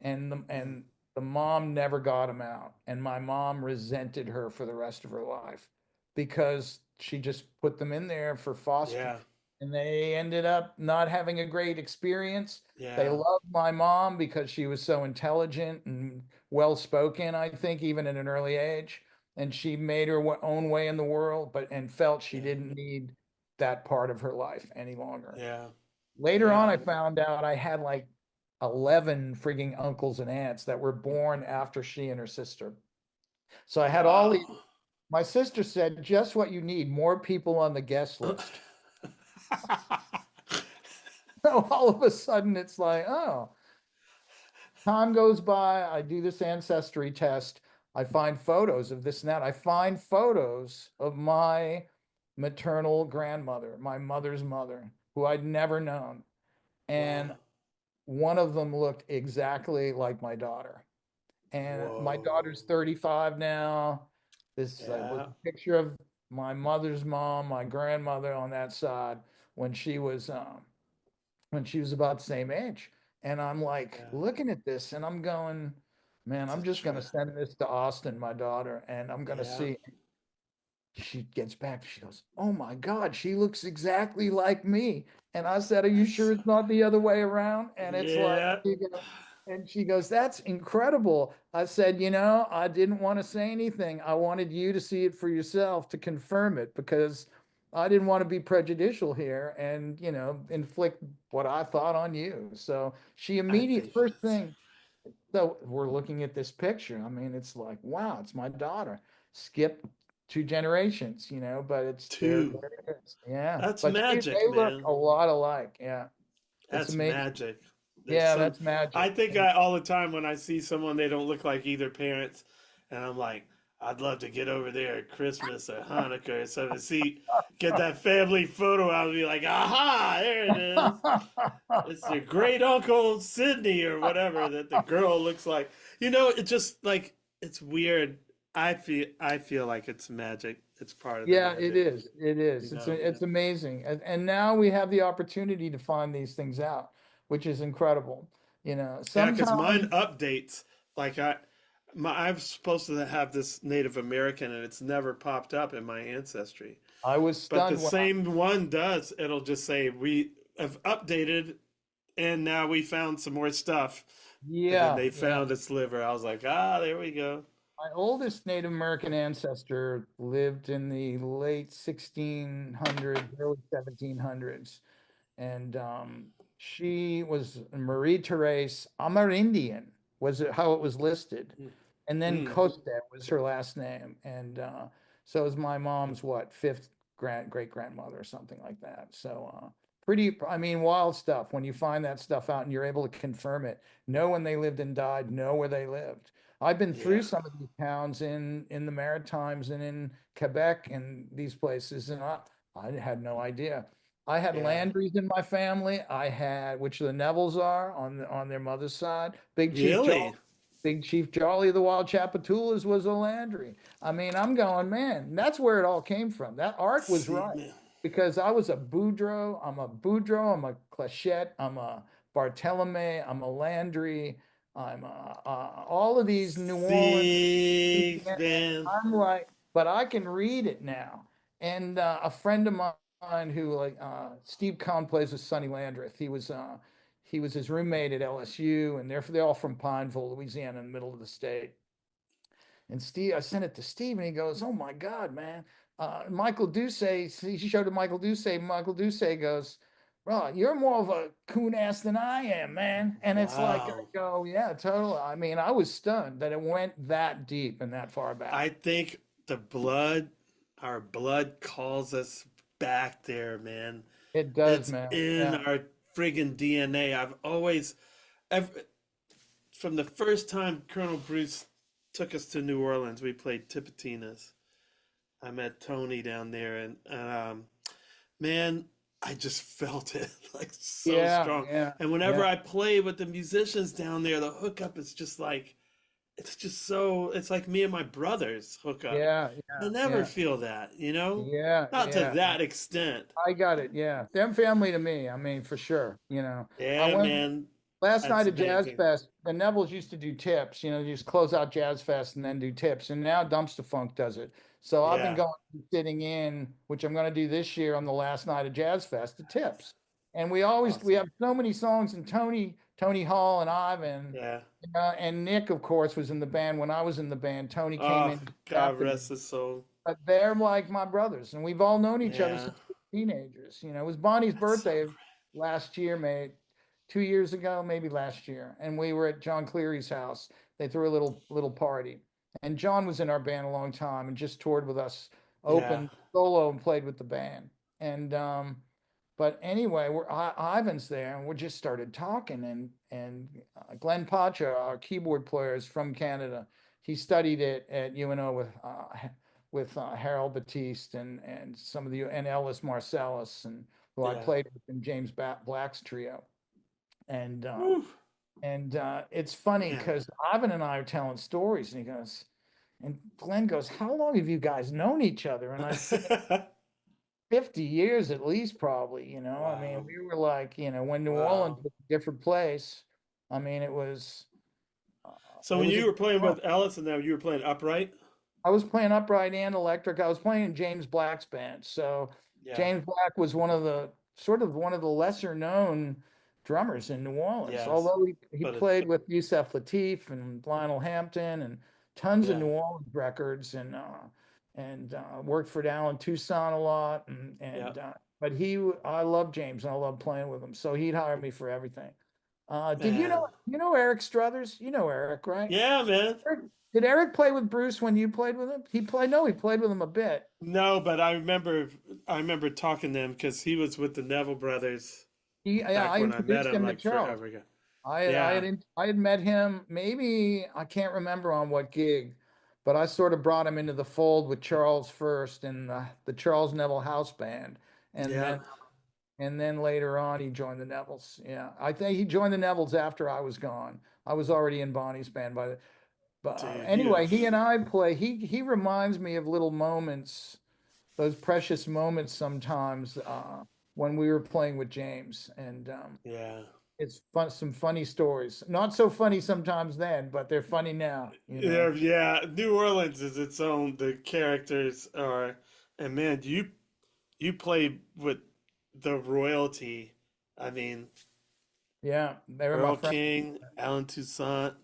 and Hmm. the mom never got them out, and my mom resented her for the rest of her life because she just put them in there for foster, Yeah. and they ended up not having a great experience. They Yeah. loved my mom because she was so intelligent and well spoken, I think, even at an early age, and she made her own way in the world, but and felt she Yeah. didn't need that part of her life any longer. Yeah. Later on, Yeah. I found out I had like 11 frigging uncles and aunts that were born after she and her sister. So I had all these. Wow. My sister said, just what you need, more people on the guest list. So all of a sudden, it's like, oh, time goes by. I do this ancestry test. I find photos of this and that. I find photos of my maternal grandmother, my mother's mother, who I'd never known. And Wow. one of them looked exactly like my daughter. And my Whoa. daughter's 35 now. This was Yeah. a picture of my mother's mom, my grandmother on that side when she was about the same age. And I'm like Yeah. looking at this and I'm going, man, It's I'm a just gonna trip. send this to Austin, my daughter, and I'm gonna Yeah. see. She gets back, she goes, oh my God, she looks exactly like me. And I said, are you sure That's it's not the other way around? And it's like, yeah. and she goes, that's incredible. I said, I didn't want to say anything. I wanted you to see it for yourself to confirm it because I didn't want to be prejudicial here and, inflict what I thought on you. So she I immediate think first that's thing, so we're looking at this picture. I mean, it's like, wow, it's my daughter. Skip 2 generations, but it's there. two. There it is. Yeah. That's But magic, they look man. a lot alike. Yeah. It's That's amazing. magic. There's Yeah, some, that's I magic. think And I all the time when I see someone they don't look like either parents, and I'm like, I'd love to get over there at Christmas or Hanukkah or something, see, get that family photo out and be like, aha, there it is. It's your great uncle Sydney or whatever that the girl looks like. It just like it's weird. I feel like it's magic. It's part of the yeah, it magic. is. It is. Yeah. It's amazing. And now we have the opportunity to find these things out, which is incredible. Yeah, because mine Sometimes updates. Like I'm supposed to have this Native American, and it's never popped up in my ancestry. I was But the stunned when same one does. It'll just say we have updated, and now we found some more stuff. And then yeah, they yeah. found its liver. I was like, ah, there we go. My oldest Native American ancestor lived in the late 1600s, early 1700s. And she was Marie Therese Amerindian, was it how it was listed. And then Mm, Costa was her last name. And so it was my mom's, what, fifth great grandmother or something like that. So pretty, I mean, wild stuff when you find that stuff out and you're able to confirm it, know when they lived and died, know where they lived. I've been through yeah, some of these towns in the Maritimes and in Quebec and these places, and I had no idea. I had yeah. Landrys in my family. I had, which the Nevilles are on their mother's side. Really? Big Chief Jolly of the Wild Chapatoulas was a Landry. I mean, I'm going, man, that's where it all came from. That art was See, right man. because I was a Boudreaux. I'm a Boudreaux. I'm a Clachette. I'm a Barthelemy. I'm a Landry. I'm all of these New Orleans. See, And man. I'm like, but I can read it now. And a friend of mine who like Steve Cohn plays with Sonny Landreth. He was his roommate at LSU, and they're all from Pineville, Louisiana, in the middle of the state. And Steve, I sent it to Steve, and he goes, "Oh my God, man!" Michael Ducey, he showed it to Michael Ducey. Michael Ducey goes, "Bro, you're more of a coon ass than I am, man." And it's like, I Wow. go, "Yeah, totally." I mean, I was stunned that it went that deep and that far I back. think our blood calls us back there, man. It does, It's man. in Yeah. our friggin' DNA. Ev- from the first time Colonel Bruce took us to New Orleans, we played Tipitinas. I met Tony down there, and man, I just felt it like so Yeah, strong. yeah, And whenever yeah, I play with the musicians down there, the hookup is just like it's just so it's like me and my brothers hook up. yeah, I yeah, never yeah, feel that, you know? yeah, Not to yeah. that extent. I got it. Yeah, them family to me. I mean, for sure. I Yeah, went man. last That's night at Jazz amazing. Fest. The Nevilles used to do tips. Just close out Jazz Fest and then do tips. And now Dumpster Funk does it. So I've been Yeah. going sitting in, which I'm going to do this year on the last night of Jazz Fest, the tips. And we Awesome. have so many songs. And Tony Hall, and Ivan, Yeah. and Nick, of course, was in the band when I was in the band. Tony came Oh, in God after me, rest his soul. but they're like my brothers, and we've all known each other Yeah. since we were teenagers. It was Bonnie's That's so birthday last year, May 2 years ago, maybe last year, and we were at John Cleary's house. They threw a little party, and John was in our band a long time and just toured with us, great. Yeah. opened solo and played with the band. And but anyway, Ivan's there, and we just started talking, and Glenn Pacha, our keyboard player, is from Canada. He studied at UNO with Harold Batiste and some of the and Ellis Marsalis, and who I Yeah. played with in James Black's trio. And Whew. it's funny Man. because Ivan and I are telling stories, and Glenn goes, "How long have you guys known each other?" And I said, 50 years at least, probably. I mean, Wow. we were like, when New Orleans Wow. was a different place. I mean, uh, So it when was a you were playing different. with Ellis and them, you were playing upright? I was playing upright and electric. I was playing in James Black's band. So Yeah. James Black was one of the lesser known drummers in New Orleans. Yes. Although he But it, played with Yusef Lateef and Lionel Hampton and tons of yeah. New Orleans records, and worked for Alan Toussaint a lot. Yeah. But I love James and I love playing with him. So he'd hire me for everything. Did Man. you know Eric Struthers? You know Eric, right? Yeah, man. Did Eric play with Bruce when you played with him? No, he played with him a bit. No, but I remember talking to him because he was with the Neville brothers Yeah, back I when I met introduced him him to like Charles. forever ago. I Yeah. had I had met him, maybe I can't remember on what gig, but I sort of brought him into the fold with Charles first and the Charles Neville House Band, and Yeah. then later on he joined the Nevilles. Yeah, I think he joined the Nevilles after I was gone. I was already in Bonnie's band by the. But Dude, you anyway, have he and I play. He reminds me of little moments, those precious moments sometimes, when we were playing with James, and yeah. it's fun. Some funny stories. Not so funny sometimes then, but they're funny now. Yeah, New Orleans is its own. The characters are, and man, you play with the royalty. I mean, Yeah, they were my Earl friends. King, Alan Toussaint.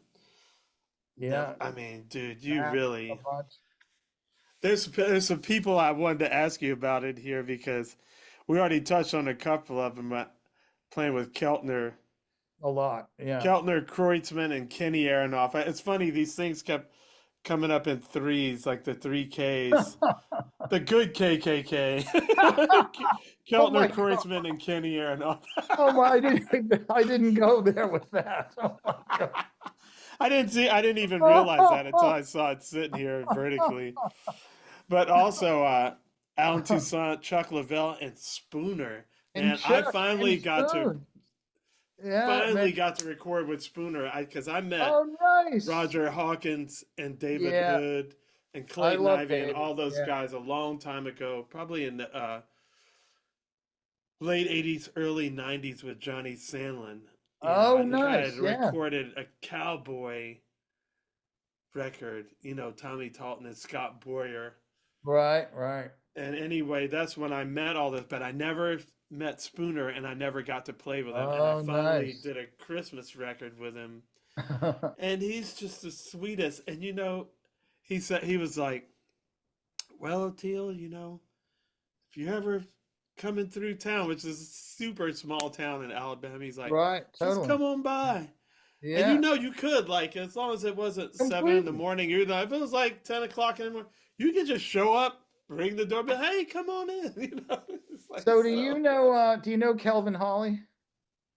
Never. Yeah, I mean, dude, you Matt, a really. bunch, There's some people I wanted to ask you about it here because we already touched on a couple of them. Playing with Keltner, a lot. Yeah. Kreutzmann, and Kenny Aronoff. It's funny these things kept coming up in threes, like the three Ks. The good KKK. Oh Keltner, my God. Kreutzmann, and Kenny Aronoff. Oh my, I didn't go there with that. Oh my God. I didn't even realize that until I saw it sitting here vertically. But also Alan Toussaint, Chuck Leavell, and Spooner. And Man, I Chuck and Spoon. Yeah, man. finally got to record with Spooner because I met Oh, nice. Roger Hawkins and David Yeah, Hood and I Clayton love Ivey and David. all those Yeah. guys a long time ago, probably in the late 80s, early 90s with Johnny Sandlin. I Oh, think I had nice. Yeah. recorded a cowboy record, Tommy Talton and Scott Boyer. Right, right. And anyway, that's when I met all this, but I never met Spooner and I never got to play with him. And I Oh, finally nice. did a Christmas record with him. And he's just the sweetest. And he was like, well, Oteil, if you ever coming through town, which is a super small town in Alabama, he's like, Right, just totally. come on by. And Yeah, you could, like, as long as it wasn't 7 in the completely. morning, if it was like 10 o'clock in the morning, you could just show up, ring the doorbell, hey, come on in. It's like So so. do you know Kelvin Holly? Do you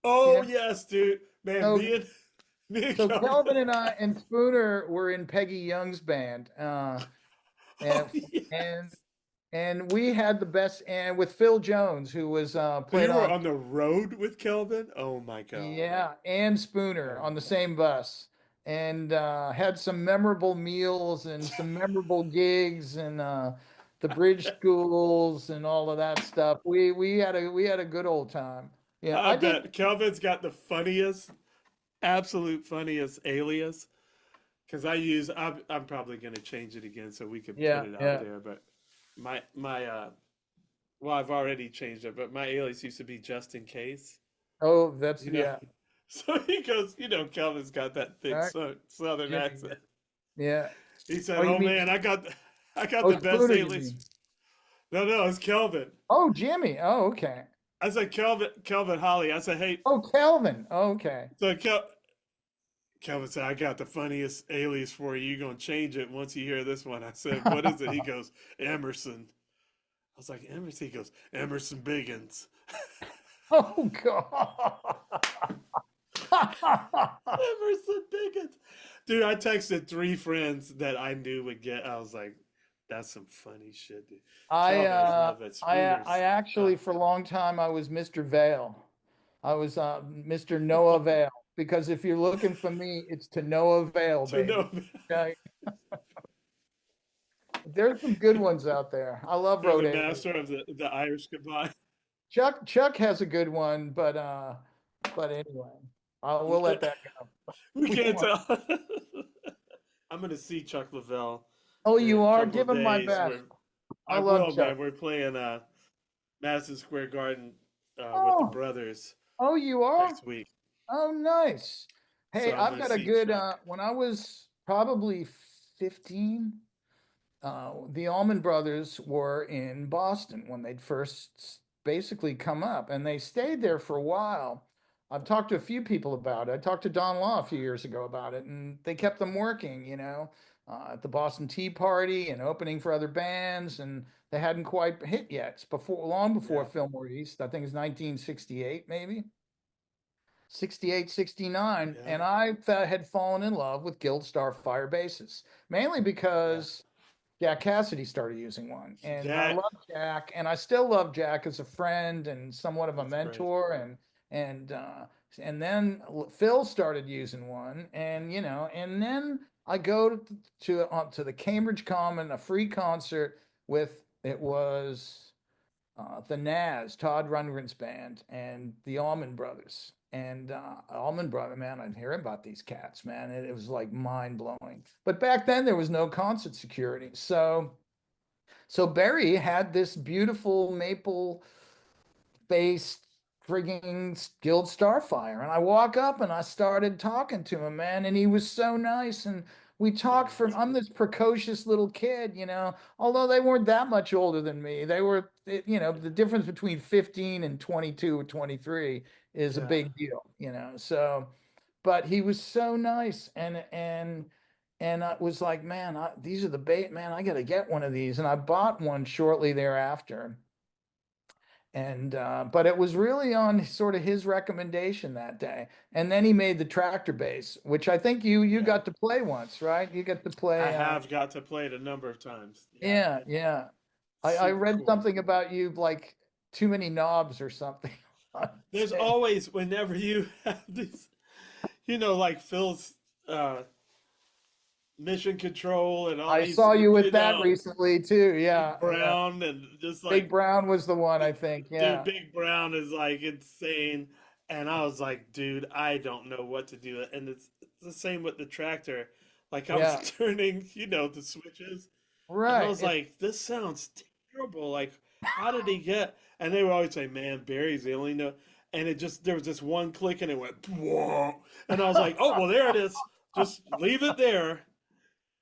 Oh know? yes, dude. Man, So me and so Kelvin Kelvin. and I and Spooner were in Peggy Young's band. Oh And yes. and and we had the best, and with Phil Jones, who was played You were on, on the road with Kelvin? Oh my God. yeah, and Spooner Oh on the same bus, and had some memorable meals and some memorable gigs, and the bridge schools and all of that stuff. We had a good old time. Yeah, I I did. bet Kelvin's got the funniest, absolute funniest alias. Because I'm probably going to change it again so we can put Yeah, it out yeah. there. But well, I've already changed it, but my alias used to be just in case, Oh, that's you know. yeah. So he goes, Kelvin's got that thick All right, southern Jimmy. Yeah. accent. Yeah. He Oh, said, you "Oh mean man, I got oh the best Spooner? You alias." mean? No, no, it's Kelvin. Oh, Jimmy. Oh, okay. I said Kelvin Holly. I said, "Hey," Oh, Kelvin. Oh, okay. so Kelvin said, "I got the funniest alias for you. You're gonna change it once you hear this one." I said, "What is it?" He goes, "Emerson." I was like, Emerson. He goes, Emerson Biggins. Oh God. Emerson Biggins. Dude, I texted three friends that I knew would get. I was like, that's some funny shit, dude. I Kelvin would uh love it. I Spooners. actually for a long time I was Mr. Vale. I was Mr. Noah Vale because if you're looking for me, it's to no avail, To know baby. Okay. There's some good ones out there. I love you're the Rhodesia. master of the Irish goodbye. Chuck has a good one, but anyway, we'll let that go. We We can't won't. tell. I'm gonna see Chuck Lavelle Oh, in you a are? couple Give of him my days. best. Where I I love will, Chuck. man. We're playing Madison Square Garden with the Oh, brothers oh, you are? next week. Oh, nice. So Hey, I'm I've gonna got a see good Chuck. when I was probably 15, the Allman Brothers were in Boston when they'd first basically come up, and they stayed there for a while. I've talked to a few people about it. I talked to Don Law a few years ago about it, and they kept them working, at the Boston Tea Party and opening for other bands, and they hadn't quite hit yet. It's long before Yeah, Fillmore East. I think it's 1968, maybe. 68, 69, yeah, and I had fallen in love with Guild Starfire basses, mainly yeah. because Jack Cassidy started using one. And I That love Jack, and I still love Jack as a friend and somewhat of a that's great. mentor. And and then Phil started using one, and then I go to the Cambridge Common, a free concert with it was the Nas, Todd Rundgren's band, and the Allman Brothers. And Allman Brother, man, I'd hear about these cats, man. It was like mind blowing. But back then there was no concert security, so Barry had this beautiful maple faced frigging Guild Starfire. And I walk up and I started talking to him, man, and he was so nice. And we talked Oh, for, that's I'm good. this precocious little kid, although they weren't that much older than me. They were, the difference between 15 and 22 or 23 is a Yeah, big deal. So, but he was so nice. And I was like, man, these are the bait, man, I got to get one of these. And I bought one shortly thereafter, and but it was really on sort of his recommendation that day. And then he made the tractor bass, which I think you yeah. got to play once, right? You got to I play have got to play it a number of times. Yeah, yeah, it's yeah. I super read cool. something about you like too many knobs or something. There's always whenever you have these, like Phil's uh, mission control and all I these, saw you with that recently too. Big Yeah, yeah. Brown and just Big like Brown was the one, I think. dude, Yeah, Big Brown is like insane. And I was like, dude, I don't know what to do. And it's the same with the tractor. Like I was yeah. turning, the switches, and I Right. was like, this sounds terrible. Like, how did he get? And they would always say, man, Barry's the only know. And there was this one click and it went, whoa. And I was like, oh, well, there it is. Just leave it there.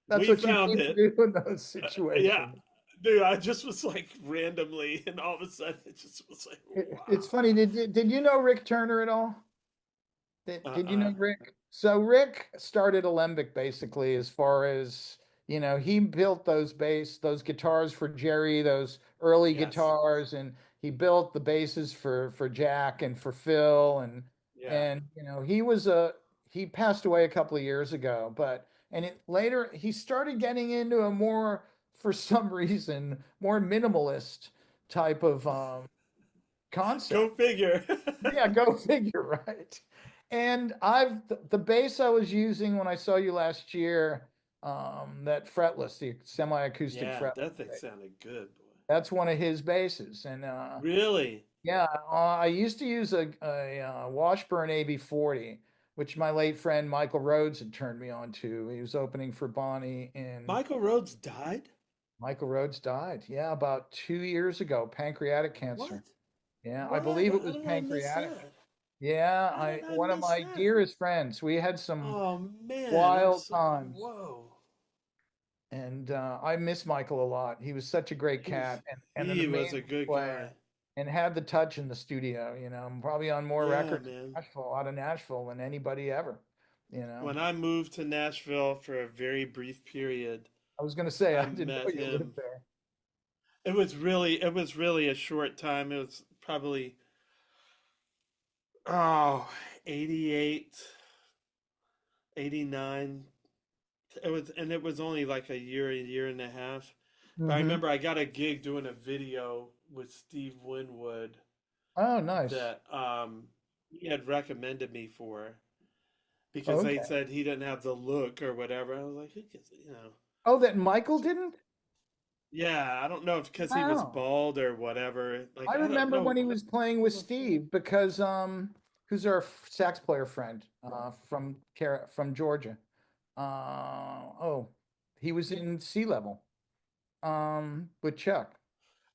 That's We what you found need to it. do in those Yeah. situations. Dude, I just was like randomly, and all of a sudden it just was like, It's wow. funny. Did you know Rick Turner at all? Did you know Uh-uh. Rick? So Rick started Alembic basically as far as, he built those guitars for Jerry, those early Yes. guitars, and he built the basses for Jack and for Phil, and Yeah. and he passed away a couple of years ago, but and later he started getting into a more for some reason, more minimalist type of Go concept. figure. Yeah, go figure, right? And the bass I was using when I saw you last year, that fretless, the semi-acoustic Yeah, fretless that thing bass, sounded good, boy. that's one of his basses. And Really? yeah, I used to use a Washburn AB40, which my late friend Michael Rhodes had turned me on to. He was opening for Bonnie, and Michael Rhodes died? Michael Rhodes died. Yeah, about 2 years ago, pancreatic cancer. What? Yeah, I What? believe it How was did I miss pancreatic. that? Yeah, How I did I one of miss my that? dearest friends. We had some Oh man, I'm wild so times, whoa. and I miss Michael a lot. He was such a great cat and an He was a amazing good player, guy. and had the touch in the studio. Probably on more Yeah, records man. in Nashville, out of Nashville, than anybody ever. You know, When I moved to Nashville for a very brief period, I was going to say I I didn't know met you lived him. there. It was really a short time. It was probably oh 88, 89. It was only like a year and a half. But I Hmm. remember I got a gig doing a video with Steve Winwood Oh, nice. that he had recommended me for because they Okay. said he didn't have the look or whatever. I was like, who gets. Oh, that Michael didn't? Yeah, I don't know if because he was Wow. bald or whatever. I Like I don't remember when know. he was playing with Steve because who's our sax player friend from Georgia. Oh, he was in Sea Level with Chuck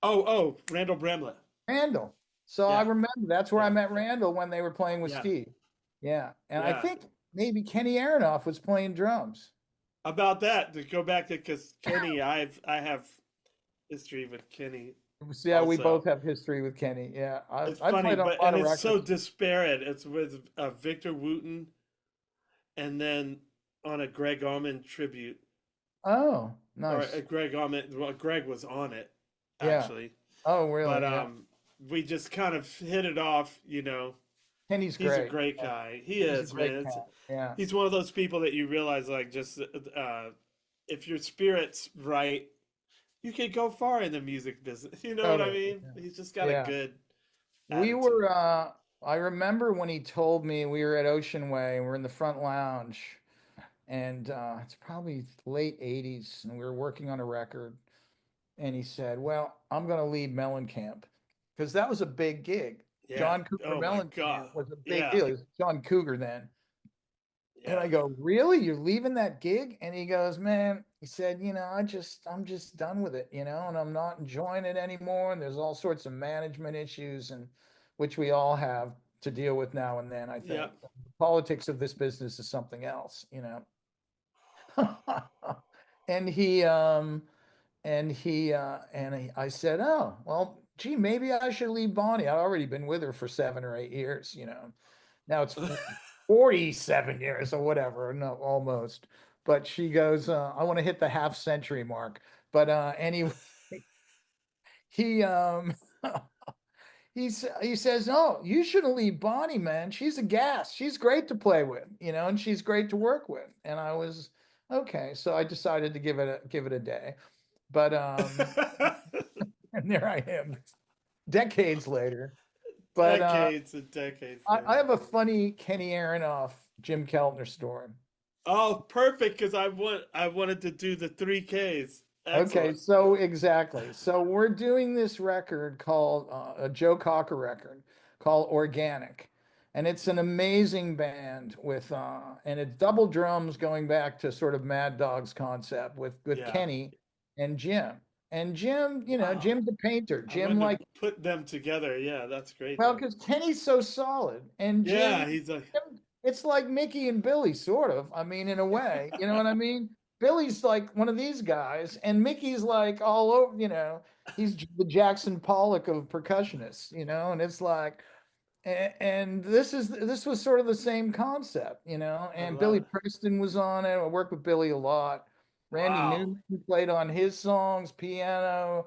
Oh, Randall Bramlett. Randall. So I Yeah, remember that's where I yeah, met Randall when they were playing with yeah, Steve. Yeah, and I yeah. think maybe Kenny Aronoff was playing drums. About that, to go back to because Kenny, I have history with Kenny So, yeah, we also. both have history with Kenny. Yeah, It's I funny, played on but a lot and of it's so records. disparate. It's with Victor Wooten and then on a Greg Allman tribute, Oh, or nice. a Greg Allman. Well, Greg was on it Yeah. actually, Oh, but really? Yeah. we just kind of hit it off. Kenny's He's a great. great Yeah. guy. He He's a is, great man. cat. Yeah. He's one of those people that you realize, like, just if your spirit's right, you can go far in the music business. You know what I Totally. mean? Yeah. He's just got a Yeah. good We attitude. were I remember when he told me we were at Ocean Way and we're in the front lounge, and it's probably late 80s and we were working on a record, and he said, "Well, I'm going to leave Mellencamp," because that was a big gig. Yeah. John Cougar Oh my Mellencamp God. was a big Yeah. deal. He was John Cougar then. And I Yeah. go, "Really? You're leaving that gig?" And he goes, "Man," he said, I'm just done with it, and I'm not enjoying it anymore. And there's all sorts of management issues, and which we all have to deal with now and then, I Yeah. think. The politics of this business is something else. And I said, "Oh, well, gee, maybe I should leave Bonnie. I'd already been with her for 7 or 8 years. Now it's 47 years or whatever, no, almost. But she goes, I want to hit the half century mark. But anyway, he he says, "Oh, you shouldn't leave Bonnie, man. She's a gas. She's great to play with, and she's great to work with." And I was okay, so I decided to give it a day. But and there I am, decades later. But Decades and decades I later. have a funny Kenny Aronoff, Jim Keltner story. Oh, perfect, because I wanted to do the 3Ks. Okay, Excellent. so exactly. So we're doing this record called a Joe Cocker record called Organic. And it's an amazing band and it's double drums going back to sort of Mad Dog's concept with Yeah. Kenny and Jim. And Jim, Wow. Jim's a painter. I Jim wouldn't have like put them together. Yeah, that's great Well, though. because Kenny's so solid, and Yeah, he's like It's like Mickey and Billy, sort of. I mean, in a way, you know what I mean? Billy's like one of these guys, and Mickey's like all over. He's the Jackson Pollock of percussionists. And it's like, and this was sort of the same concept. I And love Billy it. Preston was on it. I worked with Billy a lot. Randy Wow. Newman played on his songs, piano.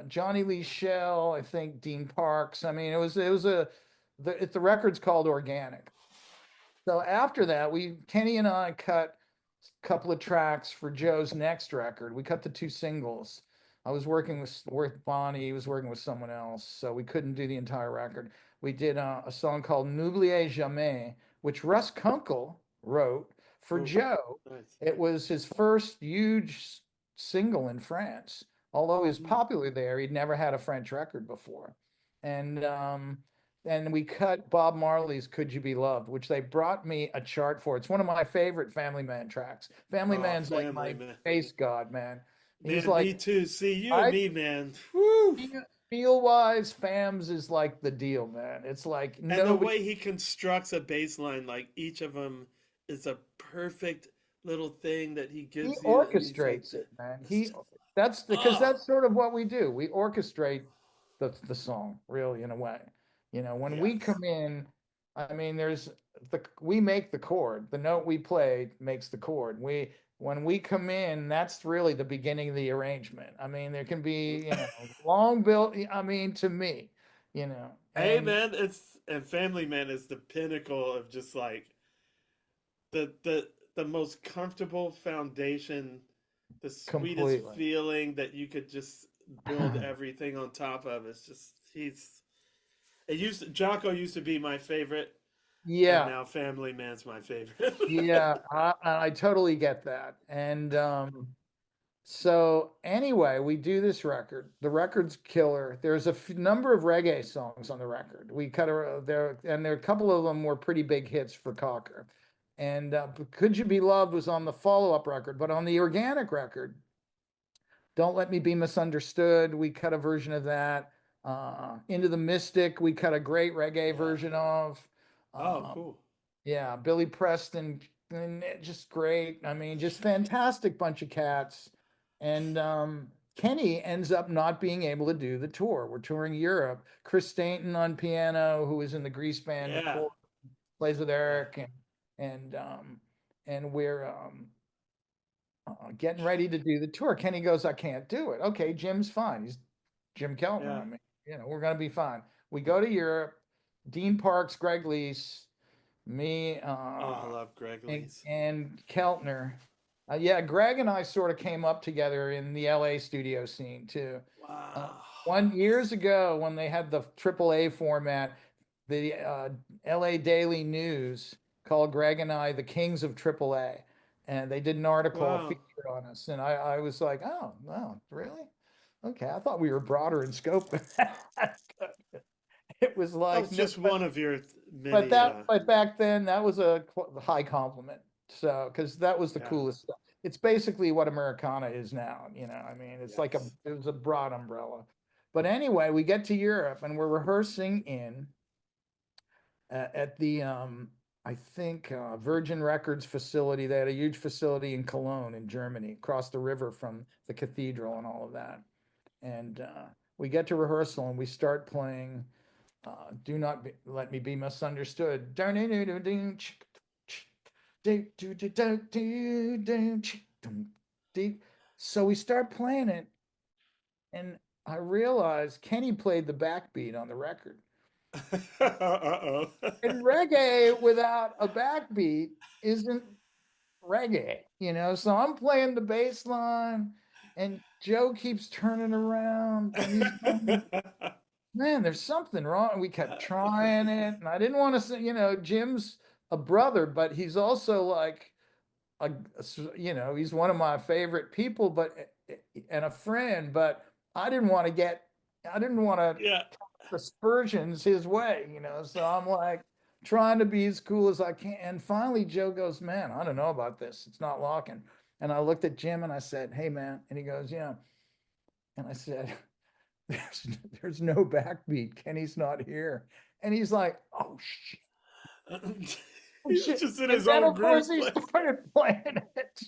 Johnny Lee Shell, I think Dean Parks. I mean, the record's called Organic. So after that, Kenny and I cut couple of tracks for Joe's next record. We cut the two singles. I was working with Bonnie. He was working with someone else, so we couldn't do the entire record. We did a song called "N'oubliez jamais," which Russ Kunkel wrote for Oh, Joe. nice. It was his first huge single in France. Although he was Mm. popular there, he'd never had a French record before. And we cut Bob Marley's "Could You Be Loved," which they brought me a chart for. It's one of my favorite Family Man tracks. Family Oh, Man's like family, my man. bass god, man. He's Man, me like, too. See, you and I me, man. Woo! feel wise, Fams is like the deal, man. It's like And the nobody, way he constructs a bass line, like each of them is a perfect little thing that he he gives you, and he's like, orchestrates it, man. it's just, That's because oh, that's sort of what we do. We orchestrate the song, really, in a way. When we yes. come in, I mean, we make the chord. The note we play makes the chord. When we come in, that's really the beginning of the arrangement. I mean, there can be, long built, I mean, to me, Hey, and man, and Family Man is the pinnacle of just like the most comfortable foundation, the sweetest completely. feeling that you could just build everything on top of. It's just Jocko used to be my favorite, and Yeah, now Family Man's my favorite. yeah, I totally get that. And so anyway, we do this record. The record's killer. There's a number of reggae songs on the record. We cut there, and there a couple of them were pretty big hits for Cocker. And "Could You Be Loved" was on the follow-up record, but on the organic record, "Don't Let Me Be Misunderstood," we cut a version of that. "Into the Mystic," we cut a great reggae Yeah. version of. Oh, Um, cool. yeah, Billy Preston, and just great. I mean, just fantastic bunch of cats. And Kenny ends up not being able to do the tour. We're touring Europe. Chris Stainton on piano, who was in the Grease band, Yeah. plays with Yeah. Eric, and we're getting ready to do the tour. Kenny goes, "I can't do it." Okay, Jim's fine. He's Jim Keltner. Yeah. I mean, we're gonna be fine. We go to Europe. Dean Parks, Greg Lease, me, Oh, I love Greg Lee's. and Keltner. Yeah, Greg and I sort of came up together in the LA studio scene too. Wow. One years ago, when they had the AAA format, the LA Daily News called Greg and I the kings of AAA, and they did an article, a Wow. feature on us, and I was like, "Oh, wow, really? Okay, I thought we were broader in scope than that." It was That like, was no, just one of your but many. that but back then that was a high compliment. So because that was the Yeah. coolest stuff. It's basically what Americana is now. I mean, it's like Yes. it was a broad umbrella. But anyway, we get to Europe and we're rehearsing at the I think Virgin Records facility. They had a huge facility in Cologne in Germany, across the river from the cathedral and all of that. And we get to rehearsal and we start playing "Do Not Let Me Be Misunderstood." So we start playing it, and I realized Kenny played the backbeat on the record. Uh-oh. And reggae without a backbeat isn't reggae, So I'm playing the bass line, and Joe keeps turning around, and he's going, "Man, there's something wrong." And we kept trying it, and I didn't want to say, Jim's a brother, but he's also like a, he's one of my favorite people, but and a friend. But I didn't want to Yeah. aspersions his way, So I'm like trying to be as cool as I can. And finally, Joe goes, "Man, I don't know about this. It's not locking." And I looked at Jim and I said, "Hey, man," and he goes, "Yeah." And I said, there's, there's no backbeat. Kenny's not here. And he's like, "Oh shit, oh He was shit." just in And his then own of course groove he place. started playing it.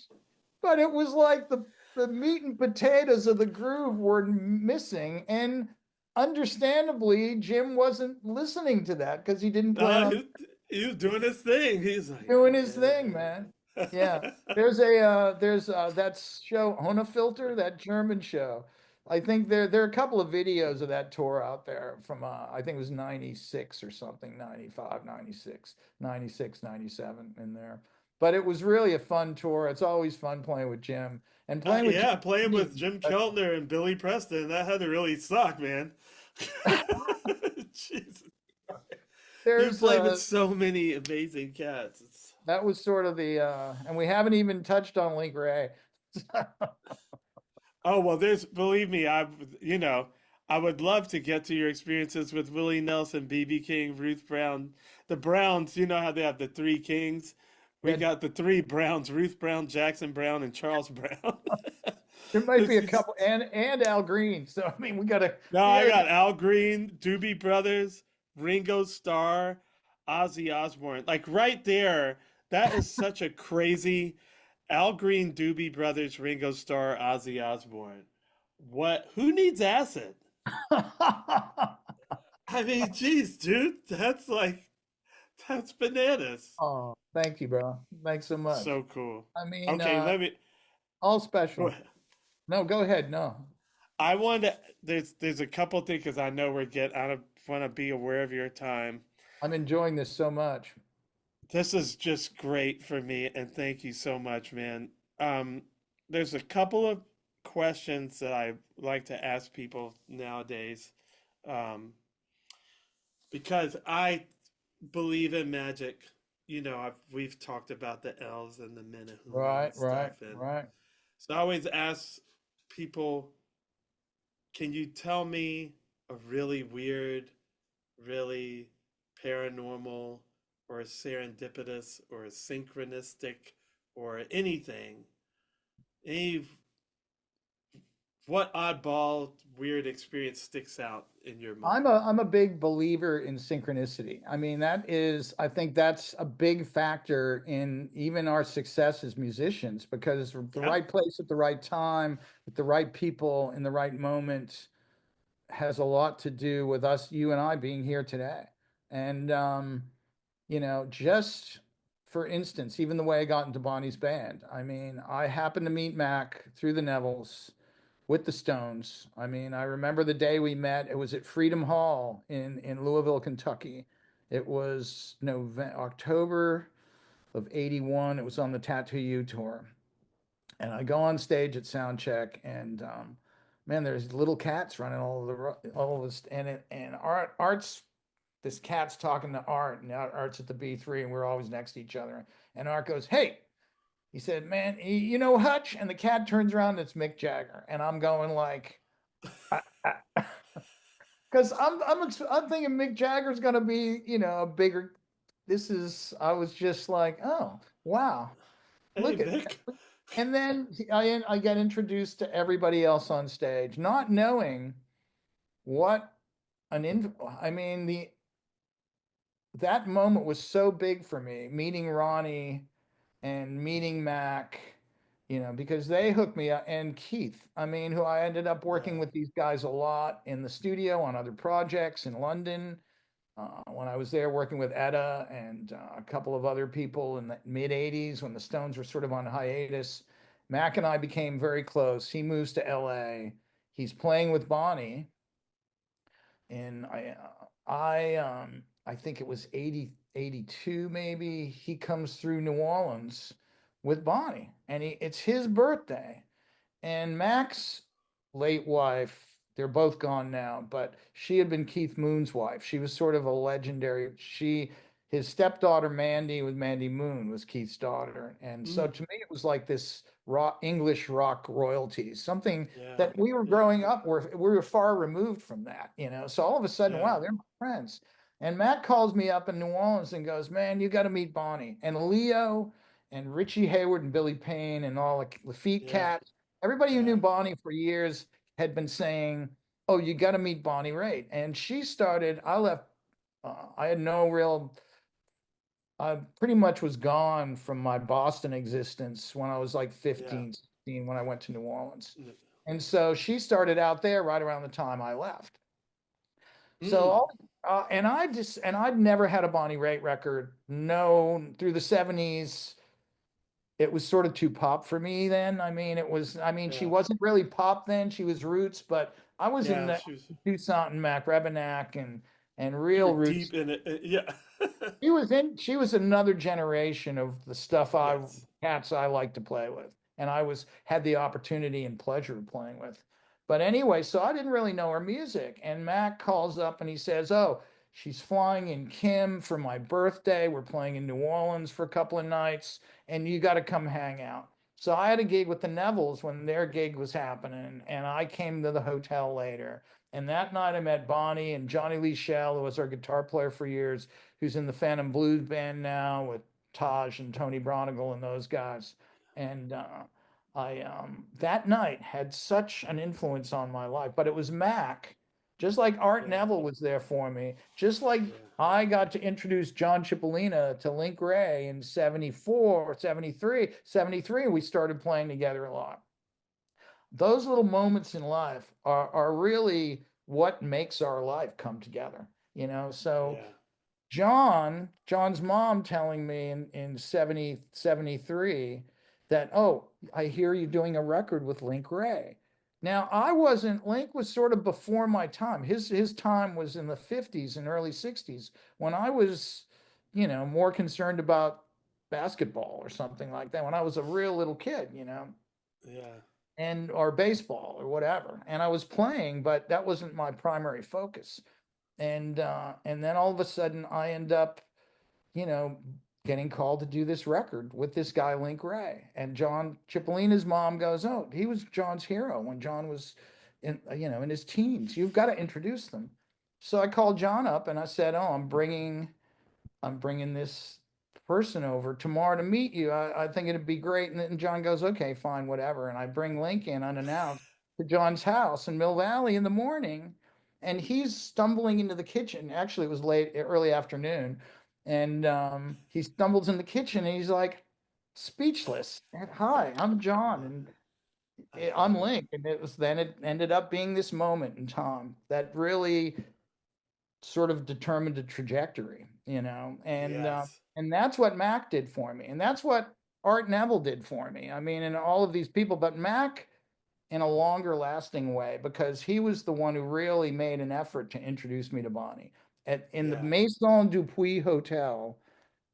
But it was like the meat and potatoes of the groove were missing. And understandably, Jim wasn't listening to that because he didn't plan No, on he was doing his thing. He's like, doing his thing, man. Yeah. There's that show Filter, that German show. I think there are a couple of videos of that tour out there from I think it was 96 or something, 95, 96, 96, 97 in there. but it was really a fun tour. It's always fun playing with Jim, and playing with Yeah, Jim. playing with Jim Keltner and Billy Preston, that had to really suck, man. Jesus. You There's played with so many amazing cats. that was sort of the and we haven't even touched on Linktree. Oh, well, believe me, I would love to get to your experiences with Willie Nelson, B.B. King, Ruth Brown. The Browns, you know how they have the three kings? We Yeah, got the three Browns, Ruth Brown, Jackson Brown, and Charles Brown. there might be This a is- couple, and Al Green. So I mean, no, we I gotta got Al Green, Doobie Brothers, Ringo Starr, Ozzy Osbourne. Like right there, that is such a crazy Al Green, Doobie Brothers, Ringo Starr, Ozzy Osbourne. What? Who needs acid? I mean, geez, dude, that's bananas. Oh, thank you, bro. Thanks so much. So cool. I mean, Okay, let me. all Go special. ahead. No, go ahead. No, I want to. There's a couple things because I know we're getting. I want to be aware of your time. I'm enjoying this so much. This is just great for me, and thank you so much, man. Um, there's a couple of questions that I like to ask people nowadays, um, because I believe in magic. We've talked about the elves and the Menahune Right, and right, stuff, and right. so I always ask people, can you tell me a really weird, really paranormal, or a serendipitous, or a synchronistic, or anything? Any What oddball, weird experience sticks out in your mind? I'm a big believer in synchronicity. I mean, I think that's a big factor in even our success as musicians because the Yeah, right place at the right time with the right people in the right moment has a lot to do with us, you and I being here today. And just for instance, even the way I got into Bonnie's band. I mean, I happened to meet Mac through the Nevilles with the Stones. I mean, I remember the day we met. It was at Freedom Hall in Louisville, Kentucky. It was October of '81. It was on the Tattoo You tour. And I go on stage at sound check, and man, there's little cats running all of this, and Art's this cat's talking to Art, and Art's at the B3, and we're always next to each other. And Art goes, "Hey," he said, "man, you know Hutch?" And the cat turns around, and it's Mick Jagger, and I'm going like, because I'm thinking Mick Jagger's gonna be, a bigger. I was just like, oh wow, hey look at. Mick. And then I get introduced to everybody else on stage, not knowing what I mean, that moment was so big for me, meeting Ronnie and meeting Mac, because they hooked me up, and Keith, I mean, who I ended up working Yeah, with these guys a lot in the studio on other projects in London. When I was there working with Etta and a couple of other people in the mid 80s when the Stones were sort of on hiatus, Mac and I became very close. He moves to LA. He's playing with Bonnie, and I think it was 80 82 maybe. He comes through New Orleans with Bonnie, and it's his birthday. And Mac's late wife, they're both gone now, but she had been Keith Moon's wife. She was sort of a legendary. His stepdaughter Mandy with Mandy Moon was Keith's daughter, and so mm, to me it was like this English rock royalty, something yeah, that we were yeah, growing up where we were far removed from that. So all of a sudden, yeah, wow, they're my friends. And Matt calls me up in New Orleans and goes, "Man, you got to meet Bonnie and Leo and Richie Hayward and Billy Payne and all the Lafitte yeah, Cats." Everybody who knew yeah, Bonnie for years had been saying, "Oh, you got to meet Bonnie Raitt." And she started, I left, I had no real, I pretty much was gone from my Boston existence when I was like yeah. 15, 16, when I went to New Orleans. Mm, And so she started out there right around the time I left. So, mm, and I'd never had a Bonnie Raitt record. No, through the '70s, it was sort of too pop for me then. She yeah, wasn't really pop then. She was roots, but I was in yeah. the She was. Toussaint and Mac Rebenack and and You were real roots. deep in it. Yeah. She was another generation of the stuff Yes. cats I like to play with. And I was had the opportunity and pleasure of playing with. But anyway, so I didn't really know her music. And Mac calls up and he says, "Oh, she's flying in Kim for my birthday. We're playing in New Orleans for a couple of nights, and you got to come hang out." So I had a gig with the Nevilles when their gig was happening, and I came to the hotel later. And that night I met Bonnie and Johnny Lee Shell, who was our guitar player for years, who's in the Phantom Blues band now with Taj and Tony Bronigal and those guys. And I that night had such an influence on my life. But it was Mac, just like Art Yeah. Neville was there for me, just like Yeah. I got to introduce John Cipollina to Linktree in 74, 73, 73, and we started playing together a lot. Those little moments in life are really what makes our life come together, you know? So Yeah. John's mom telling me in 70 73 that, "Oh, I hear you doing a record with Link Ray." Now, I wasn't, Link was sort of before my time. His time was in the 50s and early 60s when I was, more concerned about basketball or something like that when I was a real little kid, Yeah. and or baseball or whatever. And I was playing, but that wasn't my primary focus. And then all of a sudden I end up, you know, getting called to do this record with this guy Link Ray. And John Cipollina's mom goes, "Oh, he was John's hero when John was in his teens. You've got to introduce them." So I called John up and I said, "Oh, I'm bringing this person over tomorrow to meet you. I think it'd be great." And John goes, "Okay, fine, whatever." And I bring Link in unannounced to John's house in Mill Valley in the morning. And he's stumbling into the kitchen. Actually, it was late, early afternoon. And he stumbles in the kitchen and he's like speechless. And, "Hi, I'm John. And I'm Link." And it ended up being this moment in time that really sort of determined a trajectory, Yes. and that's what Mac did for me, and that's what Art Neville did for me. I mean, and all of these people, but Mac in a longer lasting way because he was the one who really made an effort to introduce me to Bonnie in the Yeah. Maison Dupuis Hotel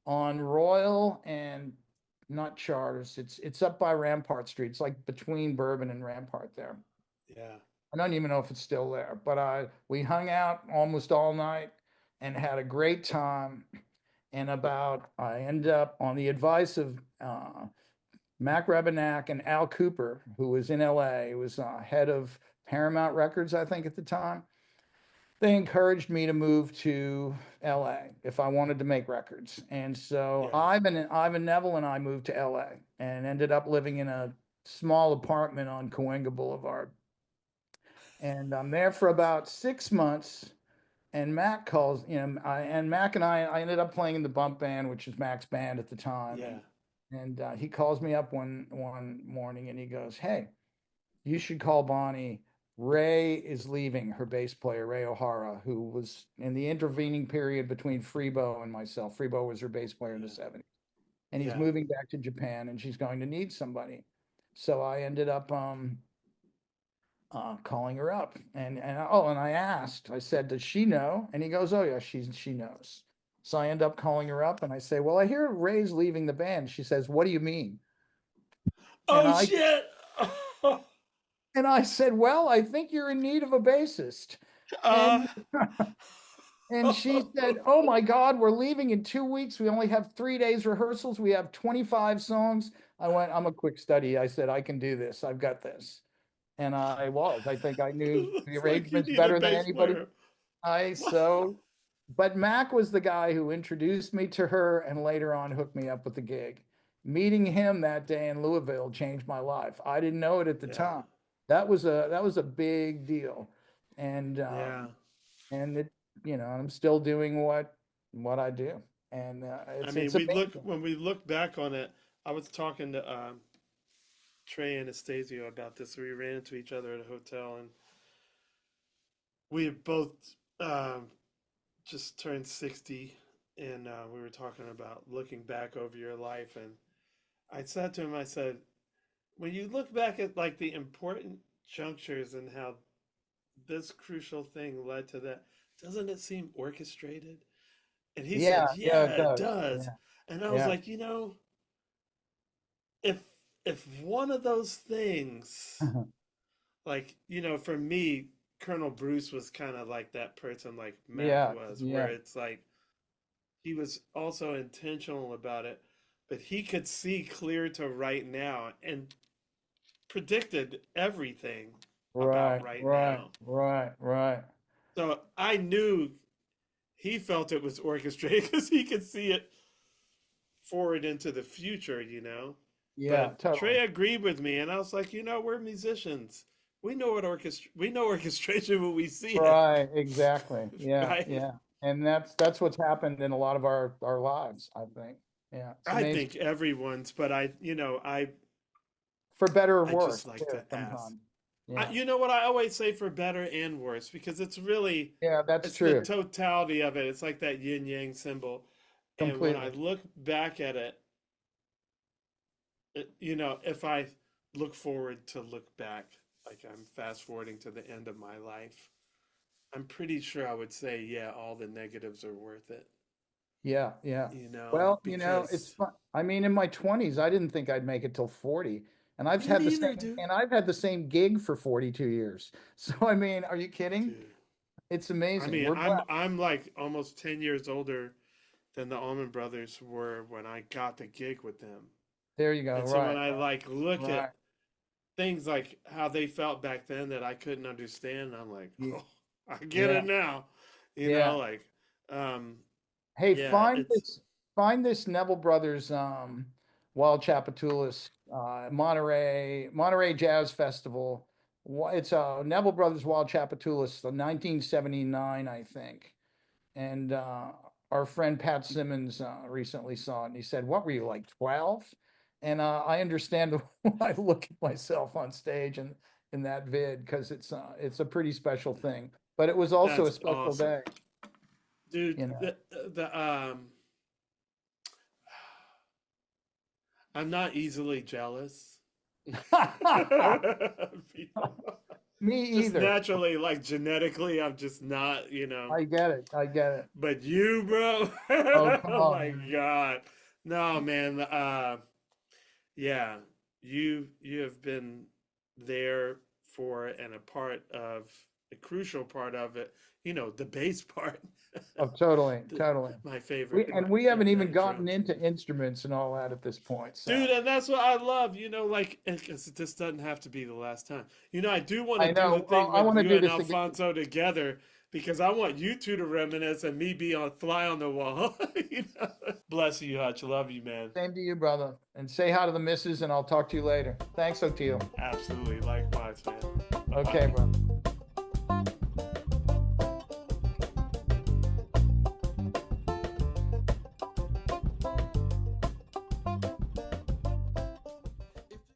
on Royal and not Charters. It's up by Rampart Street. It's like between Bourbon and Rampart there. Yeah. I don't even know if it's still there, but we hung out almost all night and had a great time. And I ended up on the advice of Mac Rebenak and Al Cooper, who was in LA, who was head of Paramount Records, I think, at the time. They encouraged me to move to LA if I wanted to make records. And so Yeah. Ivan Neville and I moved to LA and ended up living in a small apartment on Cahuenga Boulevard. And I'm there for about 6 months. And Mac calls, and Mac and I ended up playing in the bump band, which is Mac's band at the time. Yeah. And he calls me up one morning and he goes, "Hey, you should call Bonnie. Ray is leaving, her bass player, Ray O'Hara, who was in the intervening period between Freebo and myself. Freebo was her bass player in the Yeah. 70s. And he's Yeah. moving back to Japan and she's going to need somebody." So I ended up calling her up, and I asked, I said, "Does she know?" And he goes, "Oh yeah, she knows." So I end up calling her up, and I say, "Well, I hear Ray's leaving the band." She says, "What do you mean?" And Oh I shit. and I said, "Well, I think you're in need of a bassist." uh, And she said, "Oh my God, we're leaving in 2 weeks. We only have 3 days rehearsals. We have 25 songs." I went, "I'm a quick study." I said, "I can do this. I've got this." And I think I knew the looks like you arrangements need a better than bass anybody. player. I so, but Mac was the guy who introduced me to her and later on hooked me up with the gig. Meeting him that day in Louisville changed my life. I didn't know it at the Yeah. time. That was a big deal, and Yeah. it I'm still doing what I do, and I mean, it's we look amazing. when we look back on it. I was talking to Trey and Anastasio about this. We ran into each other at a hotel, and we had both um, just turned 60, and we were talking about looking back over your life. And I said to him, I said, when you look back at like the important junctures and how this crucial thing led to that, doesn't it seem orchestrated? And he Yeah, said, yeah, yeah, it it does. does. Yeah, And I was yeah. like, if one of those things, like, for me, Colonel Bruce was kind of like that person like Mac Yeah, was, where yeah. it's like he was also intentional about it, but he could see clear to right now and predicted everything about Right, right right, now. right, right. So I knew he felt it was orchestrated because he could see it forward into the future. Yeah, But totally. Trey agreed with me, and I was like, we're musicians. We know orchestration when we see it, Right, exactly. Yeah, right? yeah. And that's what's happened in a lot of our lives, I think. Yeah, it's I amazing. think everyone's, but For better or I just worse, like too, to ask. sometimes. Yeah. You know what I always say, for better and worse, because Yeah, that's it's the true. totality of it. It's like that yin yang symbol. And when I Completely. look back at it, if I look forward to look back, like I'm fast forwarding to the end of my life, I'm pretty sure I would say, yeah, all the negatives are worth it, Yeah, yeah. Well, it's because fun. I mean, in my 20s, I didn't think I'd make it till 40. And I've me had the neither, same dude. and I've had the same gig for 42 years. So I mean, are you kidding? Dude. It's I amazing. mean, We're I'm blessed. I'm like almost 10 years older than the Allman Brothers were when I got the gig with them. There you go. And so when Right, I right, like look at right. things like how they felt back then that I couldn't understand, I'm like, Ye- oh, I get Yeah, it now. yeah. Like, um, Hey, yeah, it's find this Neville Brothers Wild Chapatoulas Monterey Jazz Festival. It's Neville Brothers Wild Chapatoulas, the 1979, I think. And our friend Pat Simmons recently saw it, and he said, "What were you, like 12?" And I understand when I look at myself on stage and in that vid, because it's a pretty special thing. But it was also a that's special awesome, day, dude. you know. I'm not easily jealous. Me Just either. naturally, like genetically, I'm just not. I get it. I get it. But you, bro, Oh, come oh on, my man. God, no, man. Yeah, you have been there for and a part of a crucial part of it. The bass part, Oh, totally, the, totally. my favorite part, We haven't and even then gotten drums, into instruments and all that at this point. So dude. And that's what I love. Like, because this doesn't have to be the last time. I do want to I do the know. Well, thing I with want to you do and this again. Alfonso together because I want you two to reminisce and me be on fly on the wall. Bless you, Hutch. Love you, man. Same to you, brother. And say hi to the missus, and I'll talk to you later. Thanks, Oteil. Absolutely. Likewise, man. Bye Okay, bye. bro.